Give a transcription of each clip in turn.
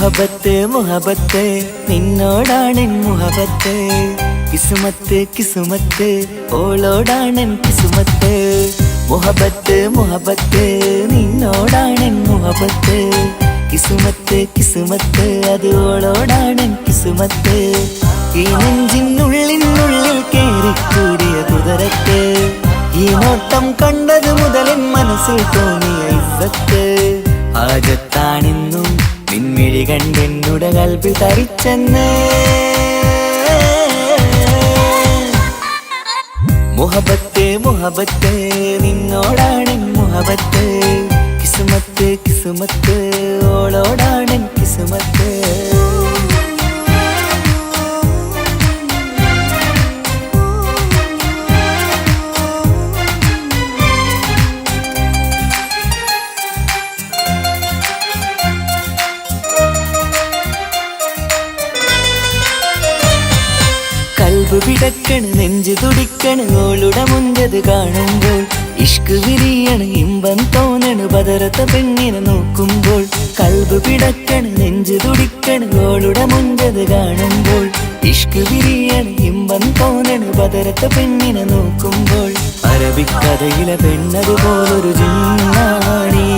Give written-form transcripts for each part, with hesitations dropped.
മുഹബത്ത് മുഹബത്ത് നിന്നോടാണെൻ മുഹബത്ത് കിസ്മത്ത് കിസ്മത്ത് ഓളോടാണെൻ കിസ്മത്ത് മുഹബത്ത് മുഹബത്ത് നിന്നോടാണെൻ മുഹബത്ത് കിസ്മത്ത് കിസ്മത്ത് അത് ഓളോടാണെൻ കിസ്മത്ത് ഈ നെഞ്ചിനുള്ളിനുള്ളിൽ കേറിക്കൂടിയ കുതിരത്ത് ഈ നോട്ടം കണ്ടത് മുതലൻ മനസ്സിൽ തോന്നിയ ഇസ്സത്ത് ആജത്താണിന്നും നിൻമിഴി കണ്ടെന്നുടെ കൽബിൽ തരിച്ചെന്ന് മുഹബത്ത് മുഹബത്ത് നിന്നോടാണെൻ മുഹബത്ത് കിസ്മത്ത് കിസ്മത്ത് ഓളോടാണെൻ കിസ്മത്ത് കൽബ് പിടക്കണ് നെഞ്ചു തുടിക്കണ് ഓളുടെ മുഞ്ചത് കാണുമ്പോൾ ഇഷ്ക് വിരിയണ് ഇമ്പം തോന്നണ് ബദറത്ത പെണ്ണിനെ നോക്കുമ്പോൾ കൽബ് പിടക്കണ് നെഞ്ചു തുടിക്കണ് ഓളുടെ മുഞ്ചത് കാണുമ്പോൾ ഇഷ്ക് വിരിയണ് ഇമ്പം തോന്നണ് ബദറത്ത പെണ്ണിനെ നോക്കുമ്പോൾ അറബിക്കഥയിലെ പെണ്ണതുപോലൊരു ജിന്നാണി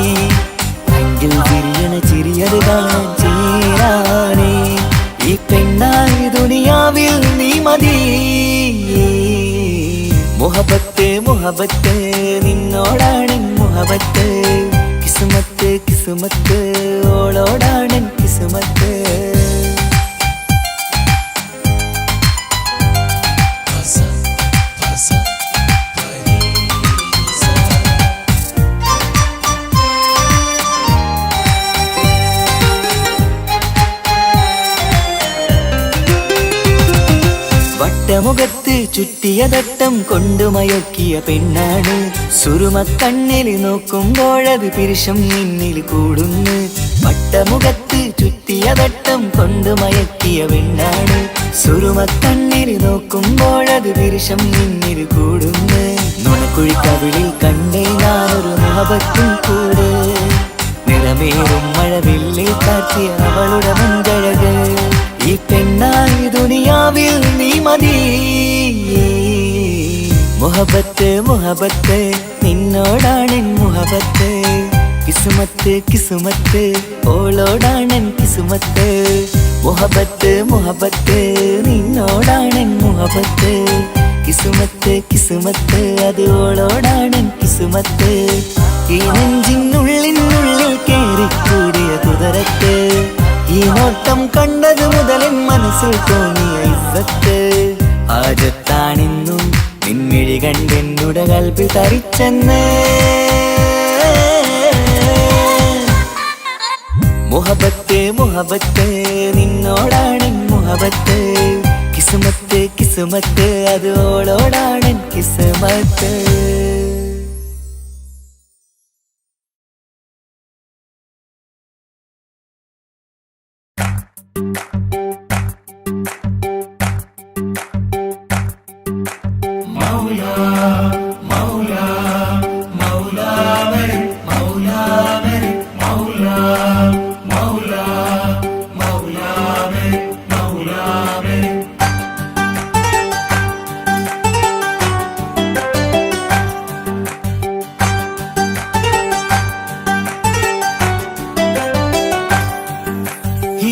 അങ്കിൽ വിരിയണ ചിരിയത് കാണാൻ ചേരാണി ഈ പെണ്ണായി ദുനിയാവിൽ നീ മതി മുഹബത്ത് മുഹബത്ത് നിന്നോടാണെൻ മുഹബത്ത് കിസ്മത്ത് കിസ്മത്ത് ഓളോടാണെൻ കിസ്മത്ത് വട്ടമുഖത്ത് ചുറ്റിയ തട്ടം കൊണ്ടുമയക്കിയ പെണ്ണാണ് സുറുമക്കണ്ണിൽ നോക്കുമ്പോഴത് പിരിശം നിന്നിൽ കൂടുന്നു വട്ടമുഖത്ത് ചുറ്റിയ തട്ടം കൊണ്ടുമയക്കിയ പെണ്ണാണ് സുറുമക്കണ്ണിൽ നോക്കുമ്പോഴത് പിരിശം നിന്നിൽ കൂടുന്നു നുണക്കുഴിക്കവിളിൽ കണ്ടേ ഞാനൊരു മുഹബത്തും കൂടെ നിറമേറും മഴവില്ലിൽ കാറ്റിയ അവളുടെ മുൻകഴക് ഈ പെണ്ണായി ദുനിയാവിൽ നീ മതി മുഹബത്ത് മുഹബത്ത് നിന്നോടാണെൻ മുഹബത്ത് കിസ്മത്ത് കിസ്മത്ത് ഓളോടാണെൻ കിസ്മത്ത് മുഹബത്ത് മുഹബത്ത് നിന്നോടാണെൻ മുഹബത്ത് കിസ്മത്ത് കിസ്മത്ത് അത് ഓളോടാണെൻ കിസ്മത്ത് ഈ നെഞ്ചിനുള്ളിനുള്ളിൽ കേറിക്കൂടിയ കുതിരത്ത് ഈ നോട്ടം കണ്ടത് മുതലൻ മനസ്സിൽ തോന്നിയ ഇസ്സത്ത് ആജത്താണിന്നും നിൻമിഴി കണ്ടെന്നുടെ കൽബിൽ തരിച്ചെന്ന് മുഹബത്ത് മുഹബത്ത് നിന്നോടാണെൻ മുഹബത്ത് കിസ്മത്ത് കിസ്മത്ത് അത് ഓളോടാണെൻ കിസ്മത്ത്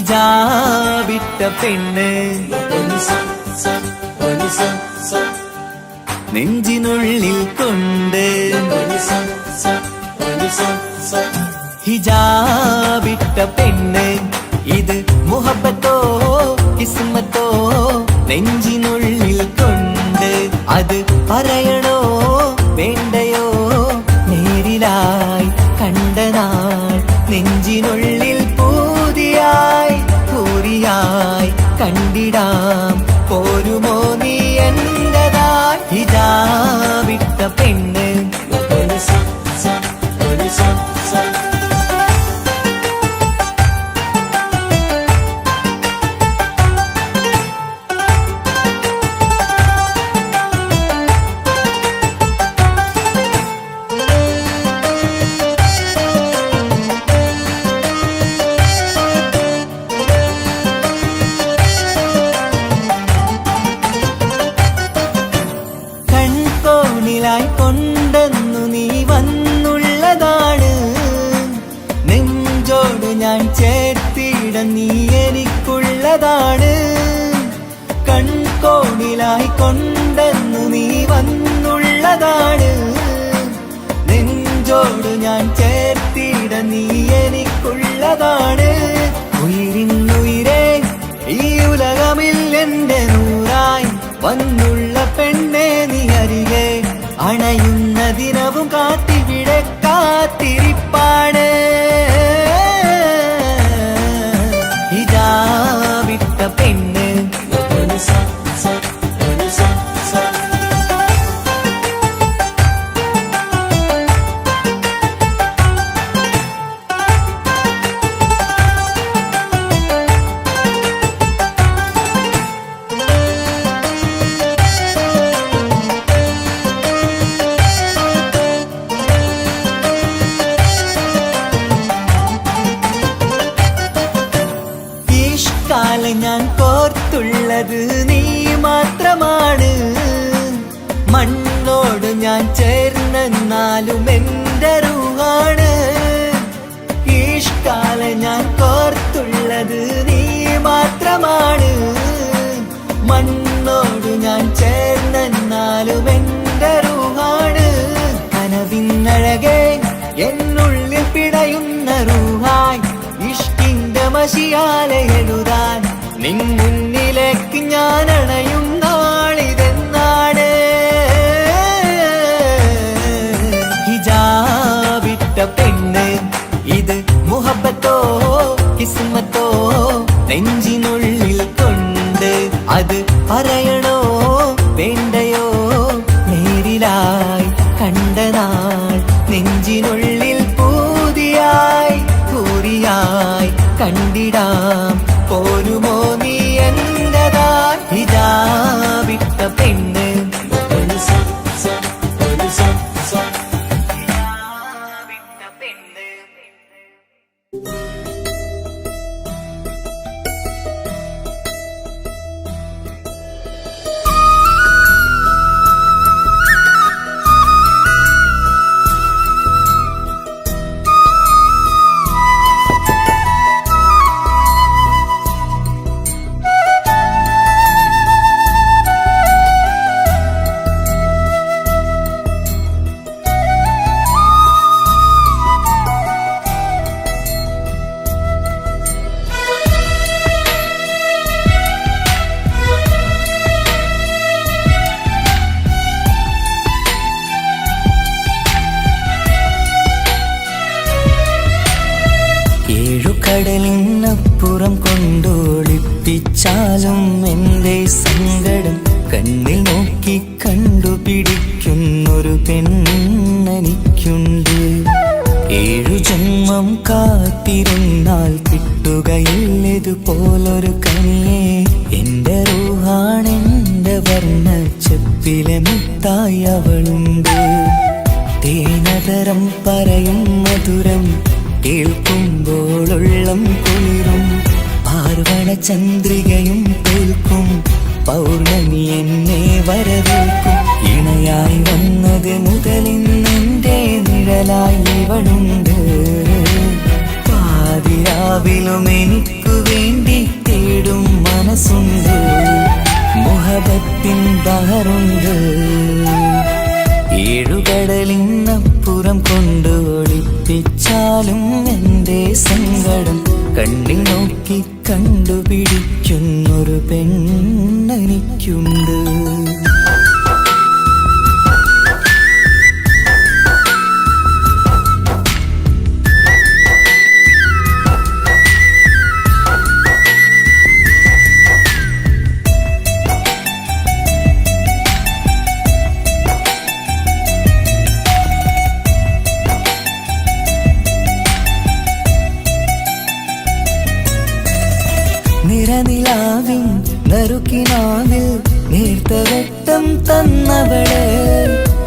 ഹിജാബിട്ട പെണ്ണ് നെഞ്ചിനുള്ളിൽ കൊണ്ട് ഹിജാബിട്ട പെണ്ണ് ഇത് മുഹബത്തോ കിസ്മത്തോ നെഞ്ചിനുള്ളിൽ കൊണ്ട് അത് പറയണോ വേണ്ടയോ നേരിലായി കണ്ട നാൾ നെഞ്ചിനുള്ളിൽ പൂതിയായി പൂരിയായി കണ്ടിടാം പോരുമോ നീ എന്റതായി ഹിജാബിട്ട പെണ്ണ് നീ എനിക്കുള്ളതാണ്. കൺകോണിലായി കൊണ്ടെന്നു നീ വന്നുള്ളതാണ്. നെഞ്ചോട് ഞാൻ ചേർത്തിട നീ എനിക്കുള്ളതാണ്. ഉയിരിന്നുയിരേ ഈ ഉലകമിൽ എന്റെ നൂറായി വന്നുള്ള പെണ്ണെ നീ അരികെ അണയുന്ന ദിനവും കാത്തിവിടെ കാത്തിരിപ്പാണ്. ഇതാ വിട്ട പെണ്ണ് ഞാൻ കോർത്തുള്ളത് നീ മാത്രമാണ്. മണ്ണോട് ഞാൻ ചേർന്നെന്നാലും എന്റെ റൂഹാണ്. ഈഷ്കാല ഞാൻ കോർത്തുള്ളത് നീ മാത്രമാണ്. മണ്ണോട് ഞാൻ ചേർന്നെന്നാലും എന്റെ റൂഹാണ്. കനവിന്നഴകെ എന്നുള്ളിൽ പിടയുന്ന റൂഹായി ഇഷ്കിന്റെ മഷിയാലെ എഴുതാൻ നിൻ മുന്നിലേക്ക് ഞാൻ അണയും നാളിതെന്നാണ്. ഹിജാബിട്ട പെണ്ണ് ഇത് മുഹബത്തോ കിസ്മത്തോ നെഞ്ചിനുള്ളിൽ കൊണ്ട് അത് പറയണോ വേണ്ടയോ നേരിലായി കണ്ട നാൾ നെഞ്ചിനുള്ളിൽ പൂതിയായി പൂരിയായി കണ്ടിടാം പോരുമോ നീ എന്റതായി. ഇതാ വിട്ട പെണ്ണ് കടലിനപ്പുറം കൊണ്ടോളിപ്പിച്ചാലും എന്റെ സങ്കടം കണ്ണിൽ നോക്കി കണ്ടുപിടിക്കുന്നൊരു പെണ്ണെനിക്കുണ്ട്. 7 ജന്മം കാത്തിരുന്നാൽ കിട്ടുകയില്ലതുപോലൊരു കനിയെ. എന്റെ റൂഹാണെന്റെ വർണ്ണച്ചപ്പിലെ മുത്തായി അവളുണ്ട്. തേനതരം പറയും മധുരം കേൾക്കുമ്പോളുള്ളം കുളിരും. പാർവണ ചന്ദ്രികയും തോൽക്കും പൗർണമി എന്നെ വരവേൽക്കും. ഇണയായി വന്നത് മുതലിന്നെന്റെ നിഴലായി ഇവളുണ്ട്. പാതിരാവിലും എനിക്കു വേണ്ടി തേടും മനസ്സുണ്ട്. മുഹബത്തിൻ ബഹറുണ്ട്. 7 കടലിനപ്പുറം കൊണ്ട് ഒളിപ്പിച്ചാലും എന്റെ സങ്കടം കണ്ണിൽ നോക്കി കണ്ടുപിടിക്കുന്നൊരു പെണ്ണെനിക്കുണ്ട്. നിറനിലാവിൻ നറുക്കിനാവിൽ നേർത്ത വെട്ടം തന്നവള്.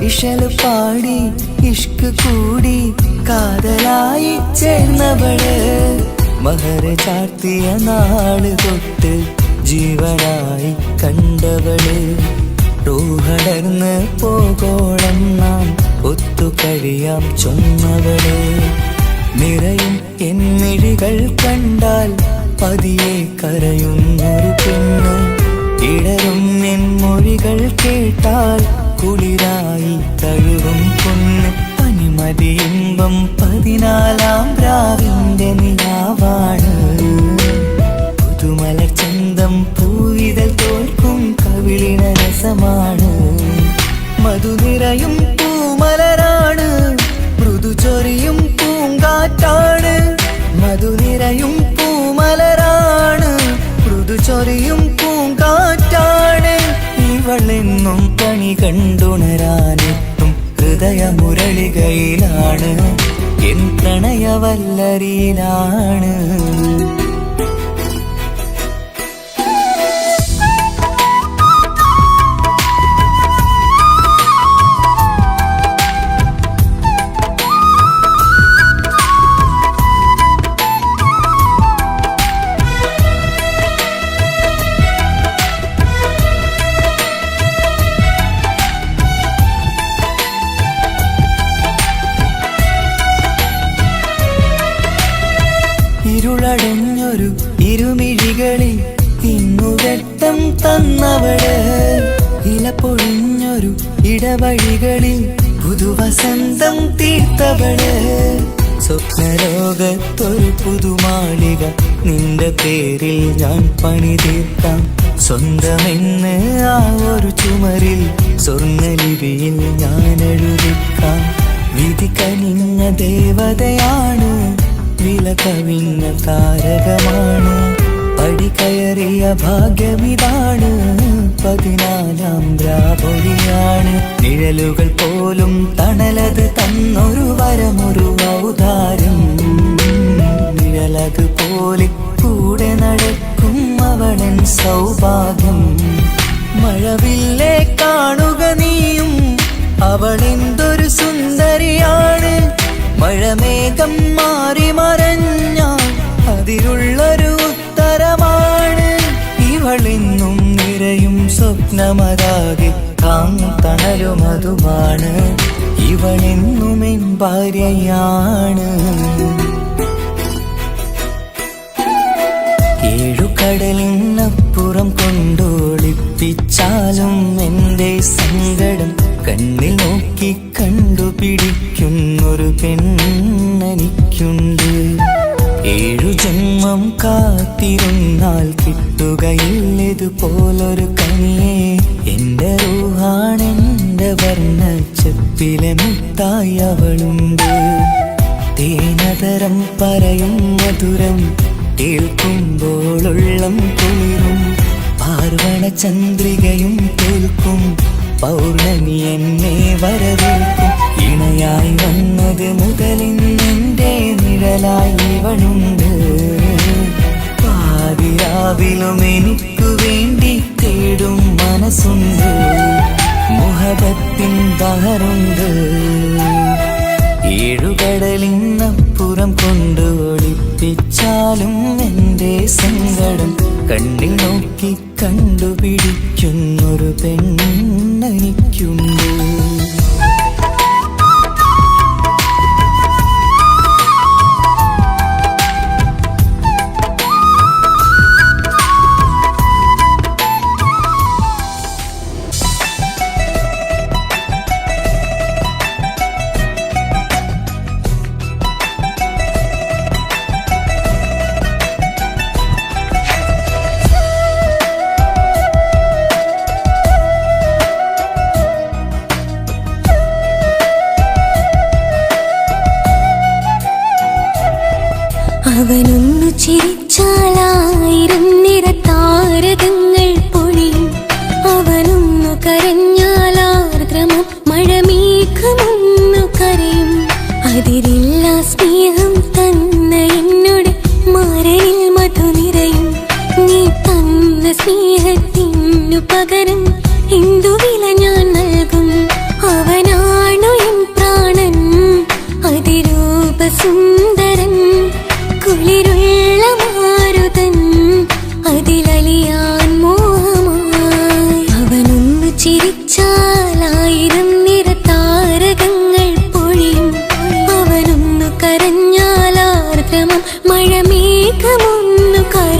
ഇശല് പാടി ഇഷ്ക് കൂടി കാതലായി ചേർന്നവള്. മഹർ ചാർത്തിയ നാള് തൊട്ട് ജീവനായി കണ്ടവള്. റൂഹടർന്ന് പോകോളം നാം ഒത്തു കഴിയാം ചൊന്നവള്. നിറയും എന്നിഴികൾ കണ്ടാൽ പതിയെ കരയുന്നൊരു പെണ്ണ്. ഇടറും എൻ മൊഴികൾ കേട്ടാൽ കുളിരായി തഴുകും പൊന്ന്. പനിമതി ഇമ്പം 14-ാം രാവിന്റെ നിലാവാണ്. പുതുമല ചന്തം പൂവിതൽ തോൽക്കും കവിളിന രസമാണ്. മധുനിറയും പൂമലരാണ്, മൃദു ചൊരിയും പൂങ്കാറ്റാണ്. മധുനിറയും പൂമലരാണ്, മൃദു ചൊരിയും പൂങ്കാറ്റാണ്. ഇവളെന്നും കണി കണ്ടുണരാനെത്തും ഹൃദയമുരളികയിലാണ്, എൻ പ്രണയവല്ലരിയിലാണ്. ഇരുളടഞ്ഞൊരു ഇരുമിഴികളിൽ ഇന്നു വെട്ടം തന്നവള്. ഇല പൊഴിഞ്ഞൊരു ഇടവഴികളിൽ പുതുവസന്തം തീർത്തവള്. സ്വപ്നലോകത്തൊരു പുതുമാളിക നിന്റെ പേരിൽ ഞാൻ പണി തീർക്കാം. സ്വന്തമെന്ന് ആ ഒരു ചുമരിൽ സ്വർണ്ണലിപിയിൽ ഞാൻ എഴുതിക്കാം. വിധി കനിഞ്ഞ ദേവതയാണ്, വില കവിഞ്ഞ താരകമാണ്. പടി കയറിയ ഭാഗ്യമിതാണ്, 14-ാം രാപൊലിയാണ്. നിഴലുകൾ പോലും തണലത് തന്നൊരു വരമൊരു ഔദാര്യം. നിഴലതുപോലെ കൂടെ നടക്കും അവളൻ സൗഭാഗ്യം. മഴവില്ലേ കാണുക നീയും, അവളെന്തൊരു സുന്ദരിയാണ്. മഴമേഘം മാറി മറഞ്ഞാൽ അതിലുള്ളൊരു ഉത്തരമാണ്. ഇവളെന്നും നിറയും സ്വപ്നമതാകെ താങ്ങും തണലുമതുമാണ്. ഇവളെന്നും എൻ ഭാര്യയാണ്. ഏഴുകടലിനപ്പുറം കൊണ്ടോളിപ്പിച്ചാലും എന്റെ സങ്കടം കണ്ണിൽ നോക്കി കണ്ടുപിടിക്കുന്നൊരു പെണ്ണെനിക്കുണ്ട്. 7 ജന്മം കാത്തിരുന്നാൽ കിട്ടുകയില്ലതുപോലൊരു കനിയെ. എന്റെ റൂഹാണെന്റെ വർണ്ണച്ചപ്പിലെ മുത്തായി അവളുണ്ട്. തേനതരം പറയും മധുരം കേൾക്കുമ്പോളുള്ളം കുളിരും. പാർവണ ചന്ദ്രികയും കേൾക്കും, പൗർണമി എന്നെ വരവേൽക്കും. ഇണയായി വന്നത് മുതലിന്നെന്റെ നിഴലായി ഇവളുണ്ട്. പാതിരാവിലും എനിക്കു വേണ്ടി തേടും മനസ്സുണ്ട്, മുഹബത്തിൻ ബഹറുണ്ട്. 7 കടലിനപ്പുറം കൊണ്ട് ഒളിപ്പിച്ചാലും എന്റെ സങ്കടം കണ്ണിൽ നോക്കി കണ്ടുപിടിക്കുന്നൊരു പെണ്ണെനിക്കുണ്ട്. അവനൊന്നു ചിരിച്ചാലായിരം നിറതാരകങ്ങൾ പൊഴിയും. അവനൊന്നു കരഞ്ഞാലാർദ്രമം മഴമേഘമൊന്നു കരയും. അതിരില്ല സ്നേഹം തന്ന എന്നോട് മാരനിൽ മധു നിറയും. നീ തന്ന സ്നേഹത്തിനു പകരം എന്തു വില ഞാൻ നൽകും. അവനാണു എൻ പ്രാണൻ, അതിരൂപസുന്ദരൻ, കുളിരുള്ള മാരുതൻ, അതിലലിയാൻ മോഹമായി. അവനൊന്നു ചിരിച്ചാലായിരം നിറതാരകങ്ങൾ പൊഴിയും. അവനൊന്നു കരഞ്ഞാലാർദ്രമം മഴമേഘമൊന്നു കരയും.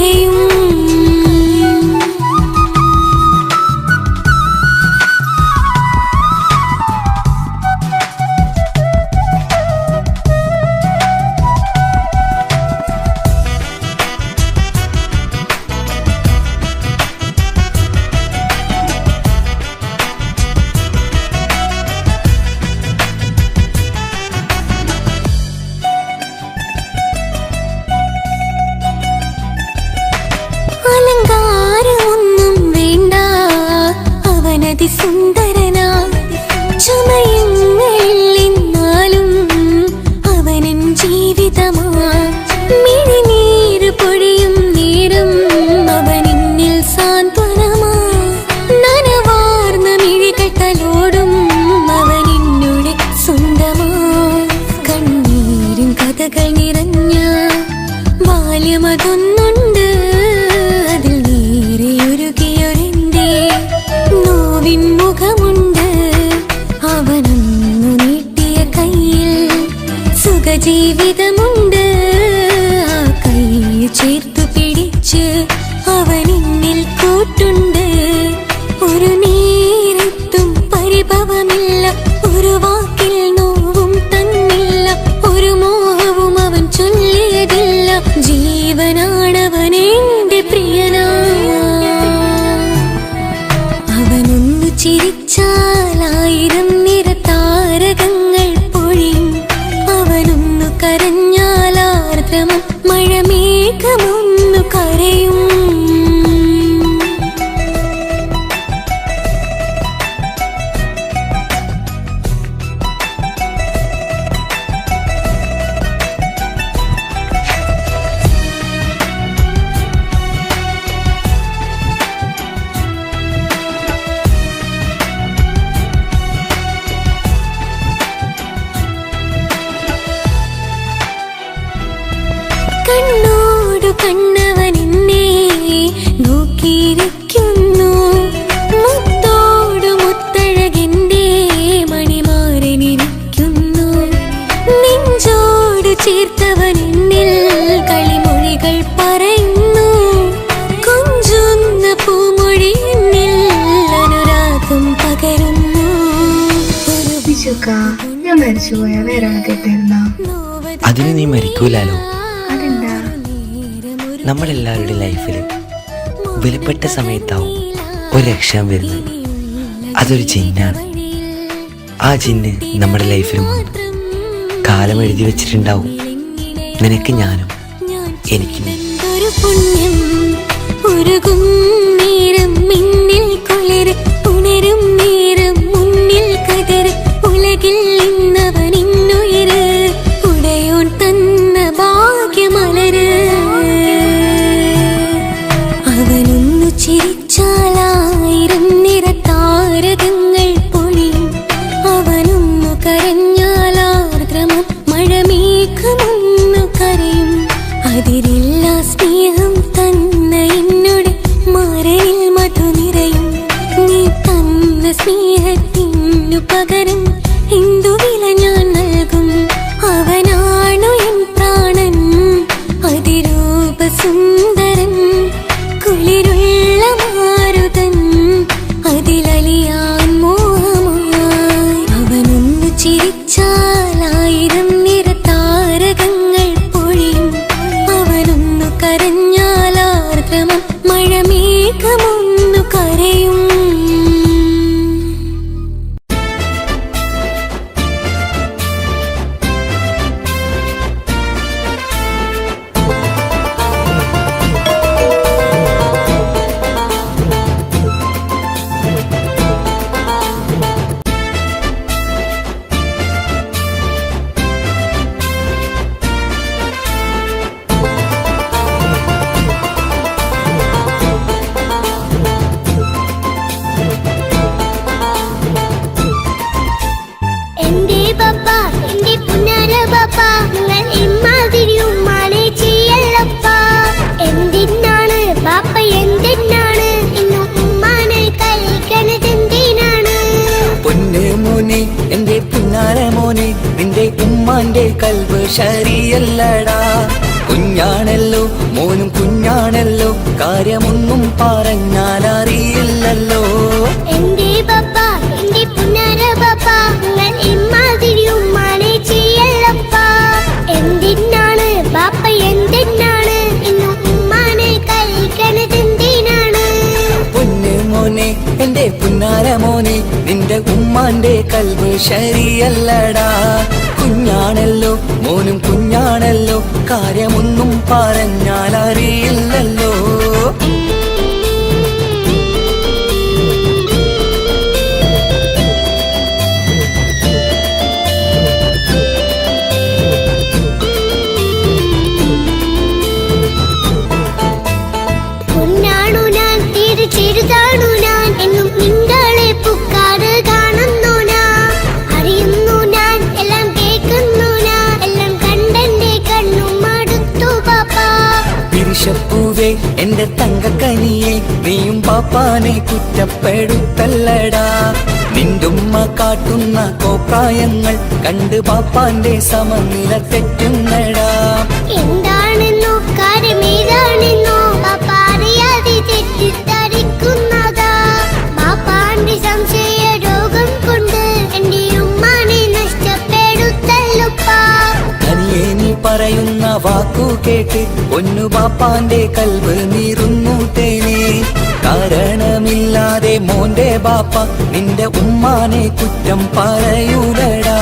അതിസുന്ദരനാ ചമയങ്ങളിൽ എന്നാലും അവനൻ ജീവിതമാ മിഴിനീര് പൊഴിയും നേരം അവനിന്നിൽ സാന്ത്വനമാ നനവാർന്ന മിഴികൾ തലോടും അവനിന്നുടെ സ്വന്തമാ കണ്ണീരും കഥകൾ നിറഞ്ഞ ബാല്യമതൊന്നുണ്ട് അതിൽ നീരെയൊരുകിയൊരെന്റെ നോവിൻ മുഖമുണ്ട് അവനൊന്നു നീട്ടിയ കയ്യിൽ സുഖജീവിതമുണ്ട് ആ കൈ ചേർത്തു പിടിച്ച് അവനിന്നിൽ കൂട്ടുണ്ട് ഒരു നേരത്തും പരിഭവമില്ല ഒരു വാക്കിൽ നോവും തന്നില്ല ഒരു മോഹവും അവൻ ചൊല്ലിയതില്ല ജീവനാണവനെന്റെ പ്രിയനാ അവനൊന്നു ചിരിച്ചാലായിരം നിറതാരകങ്ങൾ പൊഴിയും അവനൊന്നു കരഞ്ഞാലാർദ്രമം മഴമേഘമൊന്നു കരയും കണ്ണോടു കണ്ണവനെന്നെ നോക്കിയിരിക്കുന്നു മുത്തോടു മുത്തഴകിന്റെ മണിമാരനിരിക്കുന്നു നെഞ്ചോടു ചേർത്തവനെന്നിൽ കളിമൊഴികൾ പറയുന്നു കൊഞ്ചുന്ന പൂമൊഴി എന്നിൽ അനുരാഗം പകരുന്നു ഞാൻ മരിച്ചുപോയ വേറെ കേട്ടിരുന്ന അതിന് നീ മരിക്കൂലാലോ. അതെന്താ? നമ്മളെല്ലാവരുടെ ലൈഫിൽ വിലപ്പെട്ട സമയത്താവും ഒരു രക്ഷാൻ വരുന്നത്. അതൊരു ജിന്നാണ്. ആ ജിന്ന് നമ്മുടെ ലൈഫിലും വന്നു കാലം എഴുതി വെച്ചിട്ടുണ്ടാവും. നിനക്ക് ഞാനും എനിക്ക് നീ. ഒരു പുണ്യം ഉരുകും നേരം മിന്നിൽ കുളിര് ഉണരും നേരം മുന്നിൽ കതിര് ഉലകിൽ ഇന്നവനിന്നുയിര് ഉടയോൻ തന്ന ഭാഗ്യമലര് അവനൊന്നു ചിരിച്ചാലായിരം നിറതാരകങ്ങൾ പൊഴിയും അവനൊന്നു കരഞ്ഞാലാർദ്രമം മഴമേഘമൊന്നു കരയും അതിരില്ല സ്നേഹം തന്ന എന്നോട് മാരനിൽ മധു നിറയും നീ തന്ന സ്നേഹത്തിനു പകരം എന്തു വില ഞാൻ നൽകും അവനാണു എൻ പ്രാണൻ അതിരൂപ സുന്ദരൻ കുളിരുള്ള മാരുതൻ അതിലലിയാൻ മോഹമായി അവനൊന്നു ചിരിച്ചാലായിരം നിറതാരകങ്ങൾ പൊഴിയും അവനൊന്നു കരഞ്ഞാലാർദ്രമം മഴമേഘമൊന്നു കരയും എന്റെ പപ്പ എന്റെ പുന്നാര പപ്പ നിങ്ങൾ ഇമ്മാതിരി ഉമ്മാനെ ചെയ്യല്ലപ്പ എന്തിനാണ് പാപ്പ എന്തിനാണ് ഇന്നും ഉമ്മാനെ കഴിക്കണത് എന്തിനാണ് പൊന്നെ മോനെ എന്റെ പിന്നാര മോനെ നിന്റെ ഉമ്മാന്റെ കൽബ് ശരിയല്ലടാ. കുഞ്ഞാണല്ലോ മോനും കുഞ്ഞാണല്ലോ കാര്യമൊന്നും പറഞ്ഞാൽ അറിയില്ലല്ലോ. എന്റെ പപ്പ എന്റെ പുന്നാര പപ്പ നിങ്ങൾ ഇമ്മാതിരി ഉമ്മാനെ ചെയ്യല്ലപ്പ എന്തിനാണ് പാപ്പ എന്തിനാണ് ഇന്നും ഉമ്മാനെ കഴിക്കണത് എന്തിനാണ് പൊന്നെ മോനെ എന്റെ പിന്നാര മോനെ നിന്റെ ഉമ്മാന്റെ കൽബ് ശരിയല്ലടാ. കുഞ്ഞാണല്ലോ മോനും കുഞ്ഞാണല്ലോ കാര്യമൊന്നും പറഞ്ഞാൽ അറിയില്ലല്ലോ. പൊന്നാണു ഞാൻ തീരെ ചെറുതാണു ഞാൻ എന്നും നിങ്ങളെ പുക്കാറ് കാണുന്നു ഞാൻ അറിയുന്നു ഞാൻ എല്ലാം കേൾക്കുന്നു ഞാൻ എല്ലാം കണ്ടെന്റെ കണ്ണും മടുത്തു പാപ്പാ പിരിശപ്പൂവേ എന്റെ തങ്കക്കനിയെ നീയും പാപ്പാനെ കുറ്റപ്പെടുത്തല്ലടാ നിന്റുമ്മ കാട്ടുന്ന കോപ്രായങ്ങൾ കണ്ട് പാപ്പാന്റെ സമനില തെറ്റുന്നടാ എന്താണെന്നോ കാര്യമേതാണെന്നോ പാപ്പ അറിയാതെ തെറ്റിദ്ധരിക്കുന്നതാ പാപ്പാന്റെ സംശയ രോഗം കൊണ്ട് എന്റെ ഉമ്മാനെ നഷ്ടപ്പെടുത്തല്ലുപ്പാ കനിയെ നീ പറയുന്ന വാക്കു കേട്ട് പൊന്നു പാപ്പാന്റെ കൽവ് നീറുന്നു തേനെ കാരണമില്ലാതെ മോന്റെ ബാപ്പ നിന്റെ ഉമ്മാനെ കുറ്റം പറയൂലടാ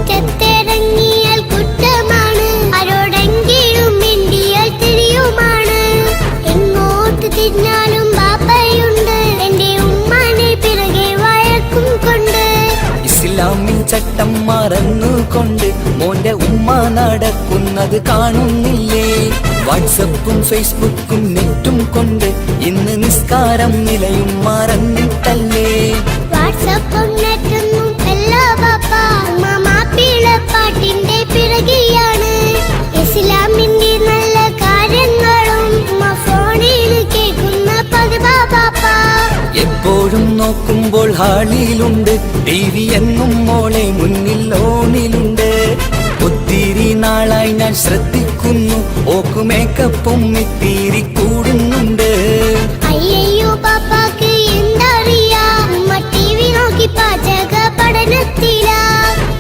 മുറ്റത്തിറങ്ങിയാൽ കുറ്റമാണ് ആരോടെങ്കിലും മിണ്ടിയാൽ തിരിയുമാണ് എങ്ങോട്ട് തിരിഞ്ഞാലും ബാപ്പയുണ്ട് എന്റെ ഉമ്മാനെ പിറകെ വഴക്കും കൊണ്ട് ഇസ്ലാമിൻ ചട്ടം മറന്നുകൊണ്ട് മോന്റെ ഉമ്മ നടക്കുന്നത് കാണുന്നില്ലേ വാട്സപ്പും ഫേസ്ബുക്കും നെറ്റും കൊണ്ട് ഇന്ന് നിസ്കാരം നിലയും മറന്നിട്ടല്ലേ വാട്സപ്പും നെറ്റൊന്നും അല്ല ബാപ്പ ഉമ്മ മാപ്പിളപ്പാട്ടിന്റെ പിറകെയാണ് ഇസ്ലാമിന്റെ നല്ല കാര്യങ്ങളും ഉമ്മ ഫോണിൽ കേൾക്കുന്ന പതിവാ ബാപ്പ എപ്പോഴും നോക്കുമ്പോൾ ഹാളിയിലുണ്ട് TV എന്നും മോളെ മുന്നിൽ ഓണിലുണ്ട് ഒത്തിരി നാളായി ഞാൻ ശ്രദ്ധിക്കുന്നു ഓക്കു മേക്കപ്പും ഇത്തിരി കൂടുന്നുണ്ട് അയ്യോ പാപ്പാക്ക് എന്തറിയാ ഉമ്മ TV നോക്കി പാചക പഠനത്തിലാ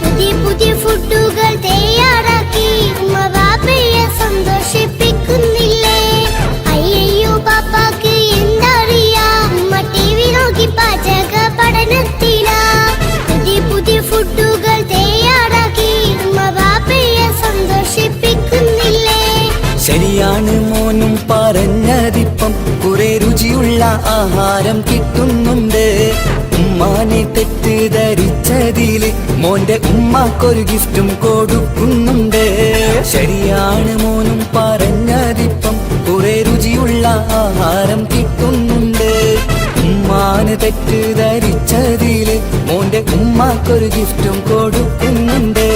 പുതിയ പുതിയ ഫുഡുകൾ തയ്യാറാക്കി ഉമ്മ ബാപ്പയെ സന്തോഷിപ്പിക്കുന്നില്ലേ അയ്യോ പാപ്പാക്ക് എന്തറിയാ ഉമ്മ TV നോക്കി പാചക പഠനത്തിലാ പുതിയ പുതിയ ഫുഡുകൾ തയ്യാറാക്കി ഉമ്മ ബാപ്പയെ സന്തോഷിപ്പിക്കുന്നില്ലേ ശരിയാണ് മോനും പറഞ്ഞതിപ്പം കുറെ രുചിയുള്ള ആഹാരം കിട്ടുന്നുണ്ട് ഉമ്മാനെ തെറ്റിദ്ധരിച്ചതില് മോന്റെ ഉമ്മാക്കൊരു ഗിഫ്റ്റും കൊടുക്കുന്നുണ്ട് ശരിയാണ് മോനും പറഞ്ഞതിപ്പം കുറെ രുചിയുള്ള ആഹാരം കിട്ടുന്നുണ്ട് ഉമ്മാന് തെറ്റിദ്ധരിച്ചതില് മോന്റെ ഉമ്മാക്കൊരു ഗിഫ്റ്റും കൊടുക്കുന്നുണ്ട്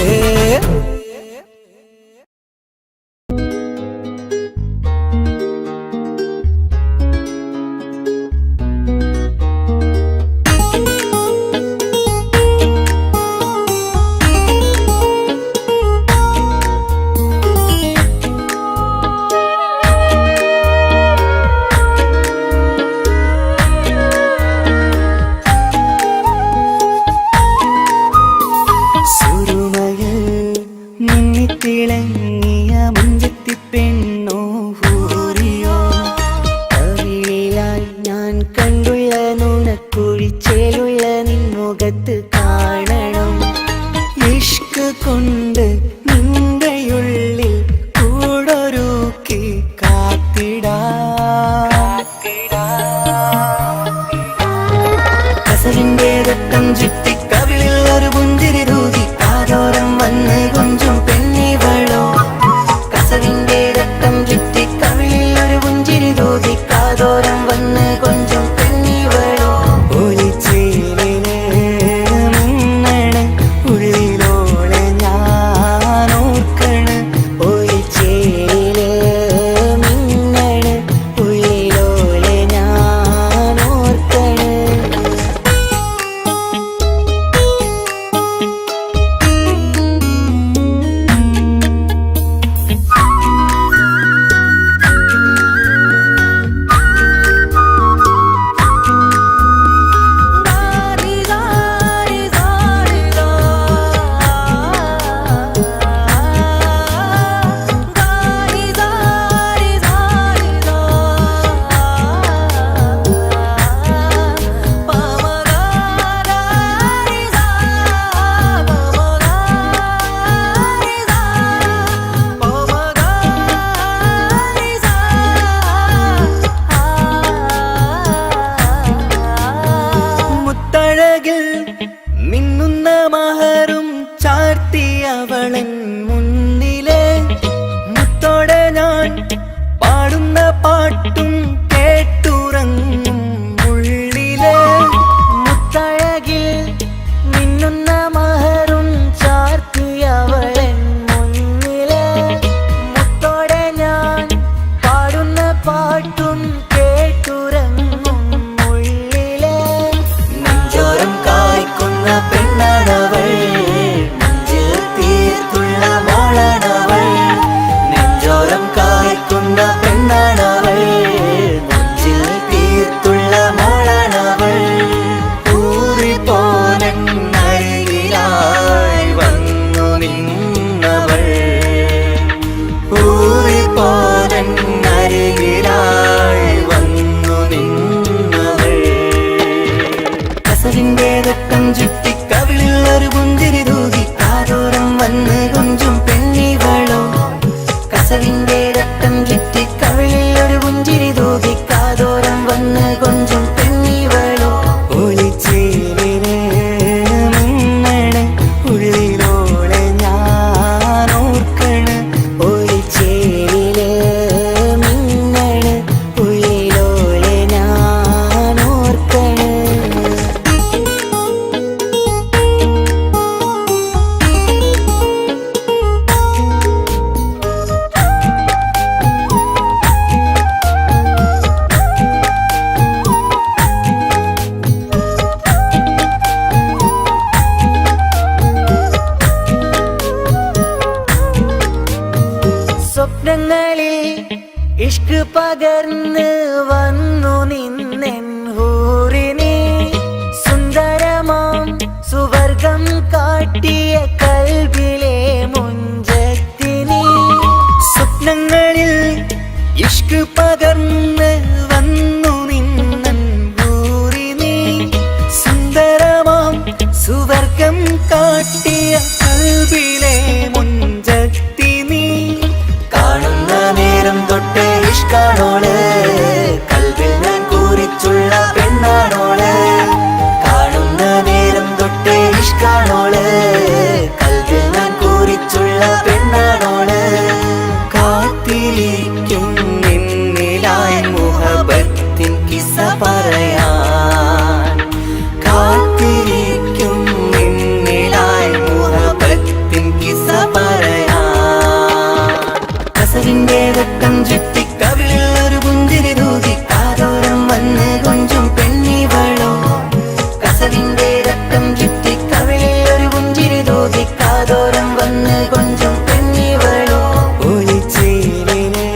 സുറുമ പാട്ടും കേട്ടുറങ്ങും ഉള്ളിലെ നെഞ്ചോരം കായ്ക്കുന്ന പെണ്ണാണവൾ, നെഞ്ചിൽ തീർത്തുള്ള മോളാണവൾ. നെഞ്ചോരം കായ്ക്കുന്ന പെണ്ണാണവൾ, നെഞ്ചിൽ തീർത്തുള്ള മോളാണവൾ. ൂറിപ്പോനരികിലായി വന്നു നിന്നവൾ, ൂറിപ്പോനരികിലായി വന്നു നിന്നവൾ. കസവിന്റെ രക്തം ചുറ്റി കവിളിൽ ഒരു പുഞ്ചിരി തൂകി കാതോരം വന്ന് കൊഞ്ചും പെണ്ണിവളോ. കസവിന്റെ രക്തം ചുറ്റി കവിളിൽ ഒരു പുഞ്ചിരി തൂകി കാതോരം വന്ന് കൊഞ്ചും പെണ്ണിവളോ. ഒളിച്ചേലിനെ മിന്നണ് ഉള്ളിലോളെ ഞാൻ ഓർക്കണ്, ഒളിച്ചേലിലെ മിന്നണ് ഉള്ളിലോളെ ഞാൻ ഓർക്കണ്. സ്വപ്നങ്ങളിൽ ഇഷ്ക് പകർന്ന് വന്നു നിന്നെൻ ഹൂറിനെ, സുന്ദരമാം സുവർഗം കാട്ടിയ കൽബിലെ മുഞ്ചത്തിനെ. സ്വപ്നങ്ങളിൽ ഇഷ്ക് പകർന്ന് വന്നു നിന്നെൻ ഹൂറിനെ, സുന്ദരമാം സുവർഗം കാട്ടിയ കൽബിലെ മുഞ്ചത്തിനെ. കാണുന്ന നേരം തൊട്ട് ഇഷ്കാണോള്, കൽവിൽ ഞാൻ കൂറിച്ചുള്ള പെണ്ണാണോള്. കാണുന്ന നേരം തൊട്ട് ഇഷ്കാണോള്, കൽവിൽ ഞാൻ കൂറിച്ചുള്ള പെണ്ണാണോള്. കാത്തിരിക്കും നിന്നിലായി മുഹബത്തിൻ കിസ്സ പറയാൻ, കാത്തിരിക്കും നിന്നിലായി മുഹബത്തിൻ കിസ്സ പറയാൻ. കസവിന്റെ രക്തം ചുറ്റി കവിളിൽ ഒരു പുഞ്ചിരി തൂകി കാതോരം വന്ന് കൊഞ്ചും പെണ്ണിവളോ. കസവിന്റെ രക്തം ചുറ്റി കവിളിൽ ഒരു പുഞ്ചിരി തൂകി കാതോരം വന്ന് കൊഞ്ചും പെണ്ണിവളോ. ഒളിച്ചേലിനെ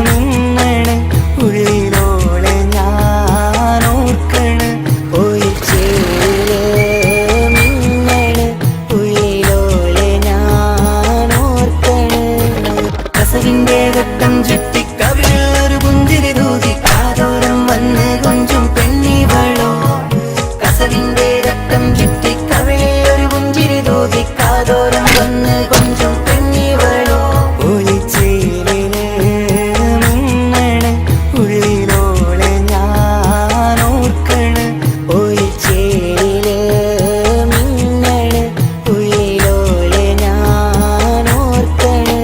മിന്നണ് ഉള്ളിലോളെ ഞാൻ ഓർക്കണ്, ഒളിച്ചേലിലെ മിന്നണ് ഉള്ളിലോളെ ഞാൻ ഓർക്കണ്. കസവിന്റെ രക്തം ചുറ്റി കവിളിൽ ഒരു പുഞ്ചിരി തൂകി കാതോരം വന്ന് കൊഞ്ചും പെണ്ണിവളോ. കസവിന്റെ രക്തം ചുറ്റി കവിളിൽ ഒരു പുഞ്ചിരി തൂകി കാതോരം വന്ന് കൊഞ്ചും പെണ്ണിവളോ. ഒളിച്ചേലിനെ മിന്നണ് ഉള്ളിലോളെ ഞാൻ ഓർക്കണ്, ഒളിച്ചേലിലെ മിന്നണ് ഉള്ളിലോളെ ഞാൻ ഓർക്കണ്.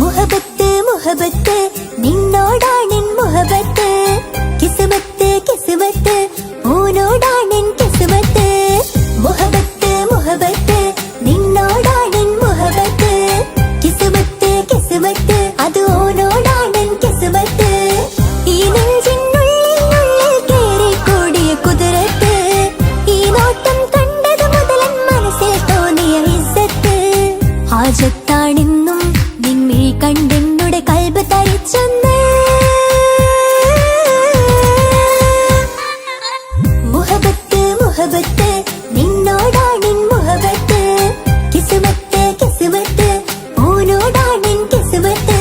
മുഹബത്ത് മുഹബത്ത് നിന്നോടാണെൻ മുഹബത്ത്, കിസ്മത്ത് കിസ്മത്ത് ഓനോടാണെൻ കിസ്മത്ത്. മുഹബത്ത് മുഹബത്ത് നിന്നോടാണെൻ മുഹബത്ത്, കിസ്മത്ത് കിസ്മത്ത് അത് ഓനോടാണെൻ കിസ്മത്ത്. ഈ നെഞ്ചിനുള്ളിൽ കേറിക്കൂടിയ കുതിരത്ത്, ഈ നോട്ടം കണ്ടത് മുതലൻ മനസ്സിൽ തോന്നിയ ഇസ്സത്ത്. ഹാജത്താണെന്നും നിന്മേ കണ്ടെന്നുടെ കൽബ് തരിച്ചെന്ന്. മുഹബത്ത് മുഹബത്ത് നിന്നോടാണെൻ മുഹബത്ത്, കിസ്മത്ത് കിസ്മത്ത് ഓനോടാണെൻ കിസ്മത്ത്.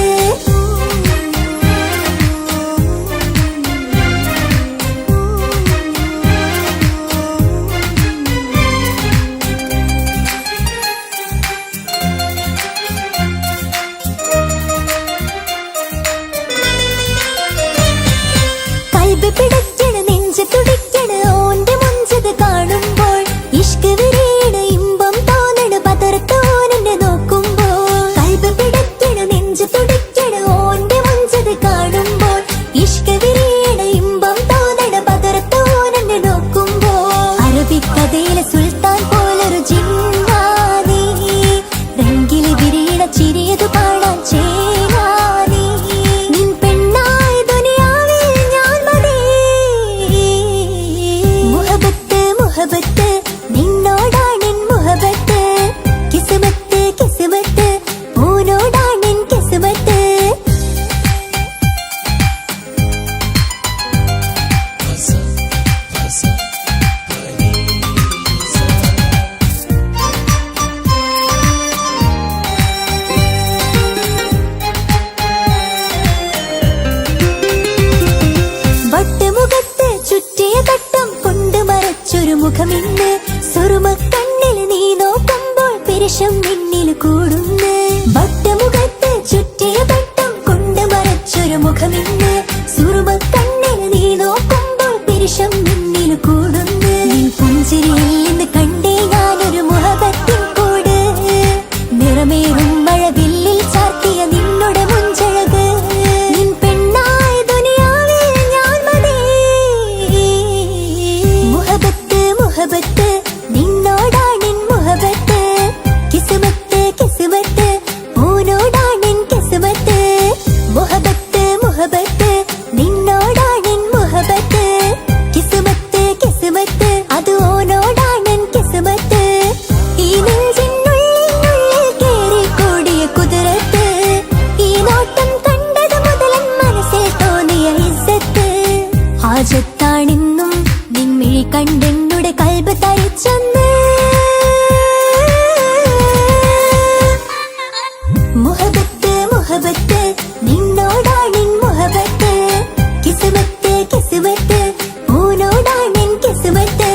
മുഹബത്ത് മുഹബത്ത് നിന്നോടാണെൻ മുഹബത്ത് കിസ്മത്ത് കിസ്മത്ത് പൂനോടാണെൻ കിസ്മത്ത്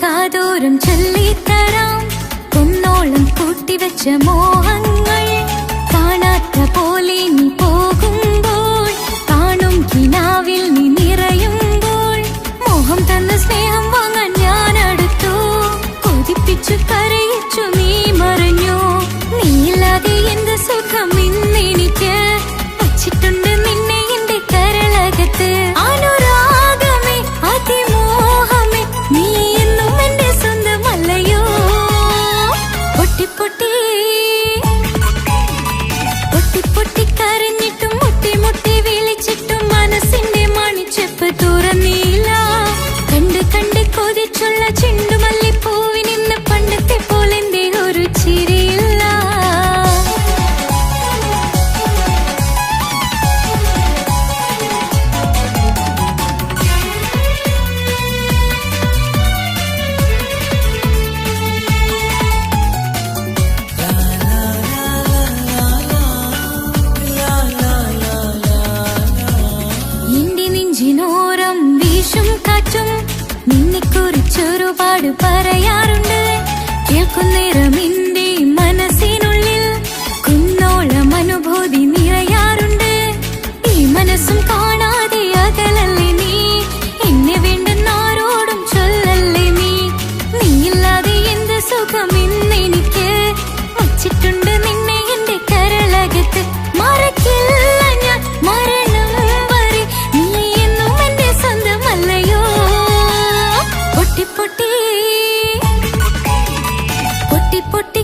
കാതോരം ചൊല്ലിത്തരാം പൊന്നോളം കൂട്ടിവെച്ച മോഹങ്ങൾ കാണാത്ത പോലെ നീ പോകുമ്പോൾ കാണും കിനാവിൽ നീ നിറയുമ്പോൾ മോഹം തന്ന സ്നേഹം വാങ്ങാൻ ഞാൻ അടുത്തു കൊതിപ്പിച്ചു കരയിച്ചു നീ മറഞ്ഞു നീയില്ലാതെ എന്ത് സുഖം ഇന്നെനിക്ക് വച്ചിട്ടുണ്ട് നിന്നെ എന്റെ കരളകത്ത് അനുരാഗമേ അതിമോഹമേ നീ എന്നും എന്റെ സ്വന്തമല്ലയോ പൊട്ടി പൊട്ടി പൊട്ടി പൊട്ടി കരഞ്ഞിട്ടും മുട്ടി മുട്ടി വിളിച്ചിട്ടും മനസ്സിന്റെ മണിച്ചെപ്പ് തുറന്നില്ല കണ്ട് കണ്ട് കൊതിച്ചുള്ള ചെണ്ടുമല്ലിപ്പൂവിനിന്ന് പണ്ടത്തെ പോലെന്തേ ഒരു ചിരിയില്ല എന്റെ നെഞ്ചിനോരം വീശും കാറ്റും നിന്നെക്കുറിച്ചൊരുപാട് പറയാറുണ്ട് കേൾക്കുന്നേരം എന്റെ മനസ്സിനുള്ളിൽ കുന്നോളം അനുഭൂതി നിറയാറുണ്ട് ഈ മനസ്സും കാണാതെ അകലല്ലേ നീ എന്നെ വേണ്ടെന്നാരോടും ചൊല്ലല്ലേ നീ നീയില്ലാതെ എന്ത് സുഖം ഇന്നെനിക്ക് വച്ചിട്ടുണ്ട് നിന്നെ എന്റെ കരളകത്ത് മറക്കില്ല ഞാൻ മരണം വരെ നീ എന്നും എന്റെ സ്വന്തമല്ലയോ പൊട്ടി പൊട്ടി പൊട്ടി പൊട്ടി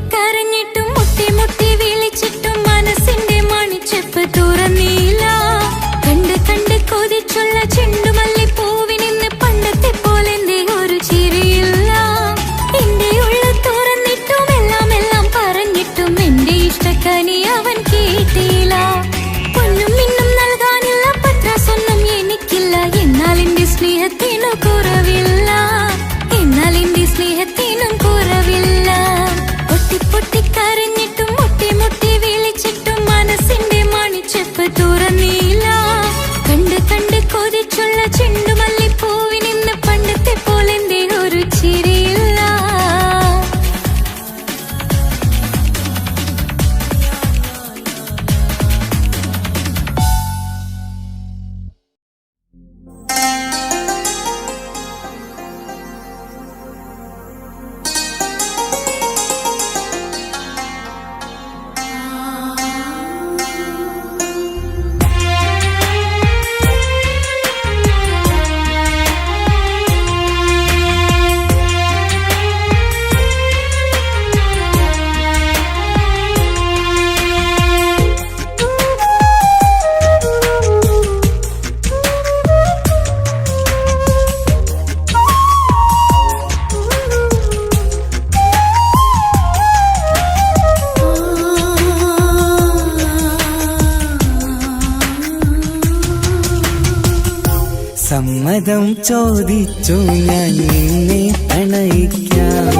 സമ്മതം ചോദിച്ചു ഞാൻ നിന്നെ പ്രണയിക്കാം.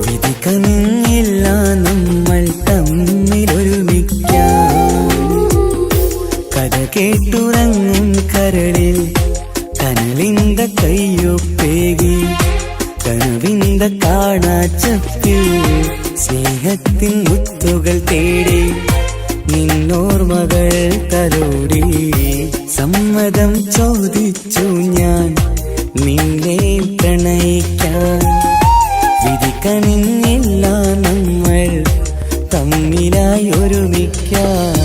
വിധി കനിഞ്ഞില്ല നമ്മൾ തമ്മിലൊരുമിക്കാം. കഥ കേട്ടുറങ്ങും കരളിൽ കനലിന്ത കയ്യൊപ്പേകി കനവിന്ത കാണാച്ചപ്പിൽ സ്നേഹത്തിൻ മുത്തുകൾ തേടി നിന്നോർമകൾ തലോടി. സമ്മതം ചോദിച്ചു ഞാൻ നിന്നെ പ്രണയിക്കാൻ. വിധി കനിഞ്ഞില്ല നമ്മൾ തമ്മിലായി ഒരുമിക്കാം.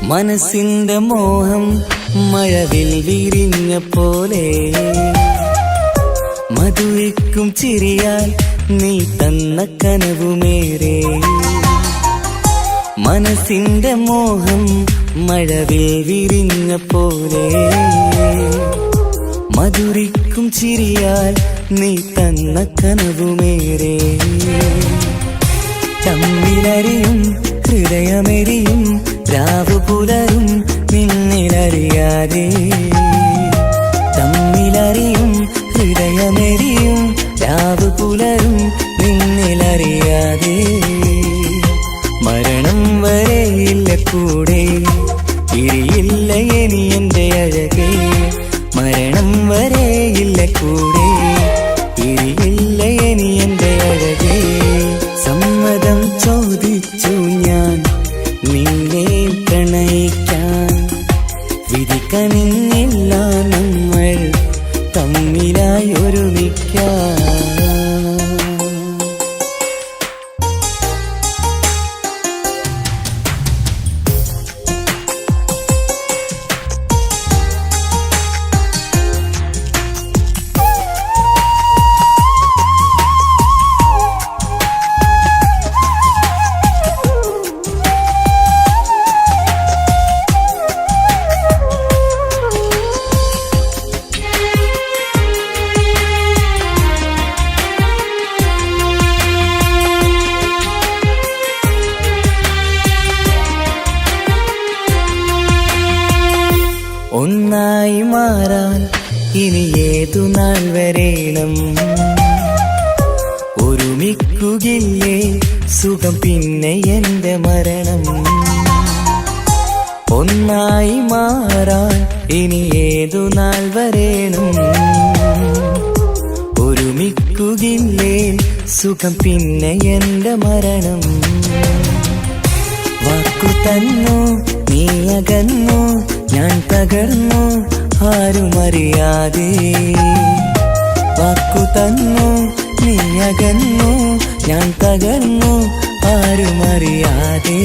മനസ്സിന്റെ മോഹം മഴവിൽ വിരിഞ്ഞ പോലെ മധുരിക്കും ചിരിയാൽ നീ തന്ന കനവുമേറെ. മനസ്സിന്റെ മോഹം മഴവിൽ വിരിഞ്ഞ പോലെ മധുരിക്കും ചിരിയാൽ നീ തന്ന കനവുമേറെ. തമ്മിലറിയും ഹൃദയമെരിയും രാവു പുലരും നിന്നിലറിയാതെ. തമ്മിലറിയും ഹൃദയമെരിയും രാവു പുലരും നിന്നിലറിയാതെ. മരണം വരെയില്ല കൂടെ ഇരിയില്ല ഇനി എന്റെ അഴകേ. മരണം വരെയില്ല കൂടെ ഇരിയില്ല ഇനി എന്റെ അഴകേ. സമ്മതം ചോദിച്ചു ഞാൻ നിന്നെ പ്രണയിക്കാൻ. വിധി കനിഞ്ഞില്ല നമ്മൾ തമ്മിലായി ഒരുമിക്കാം. ഒന്നായി മാറാൻ ഇനി ഏതു നാൾ വരേണം. ഒരുമിക്കുകയില്ലേ സുഖം പിന്നെ എന്റെ മരണം. ഒന്നായി മാറാൻ ഇനി ഏതു നാൾ വരേണം. ഒരുമിക്കുകയില്ലേ സുഖം പിന്നെ എന്റെ മരണം. വാക്കു തന്നു നീ അകന്നു ഞാൻ തകർന്നു ആരുമറിയാതെ. വാക്കു തന്നു നീ അകന്നു ഞാൻ തകർന്നു ആരുമറിയാതെ.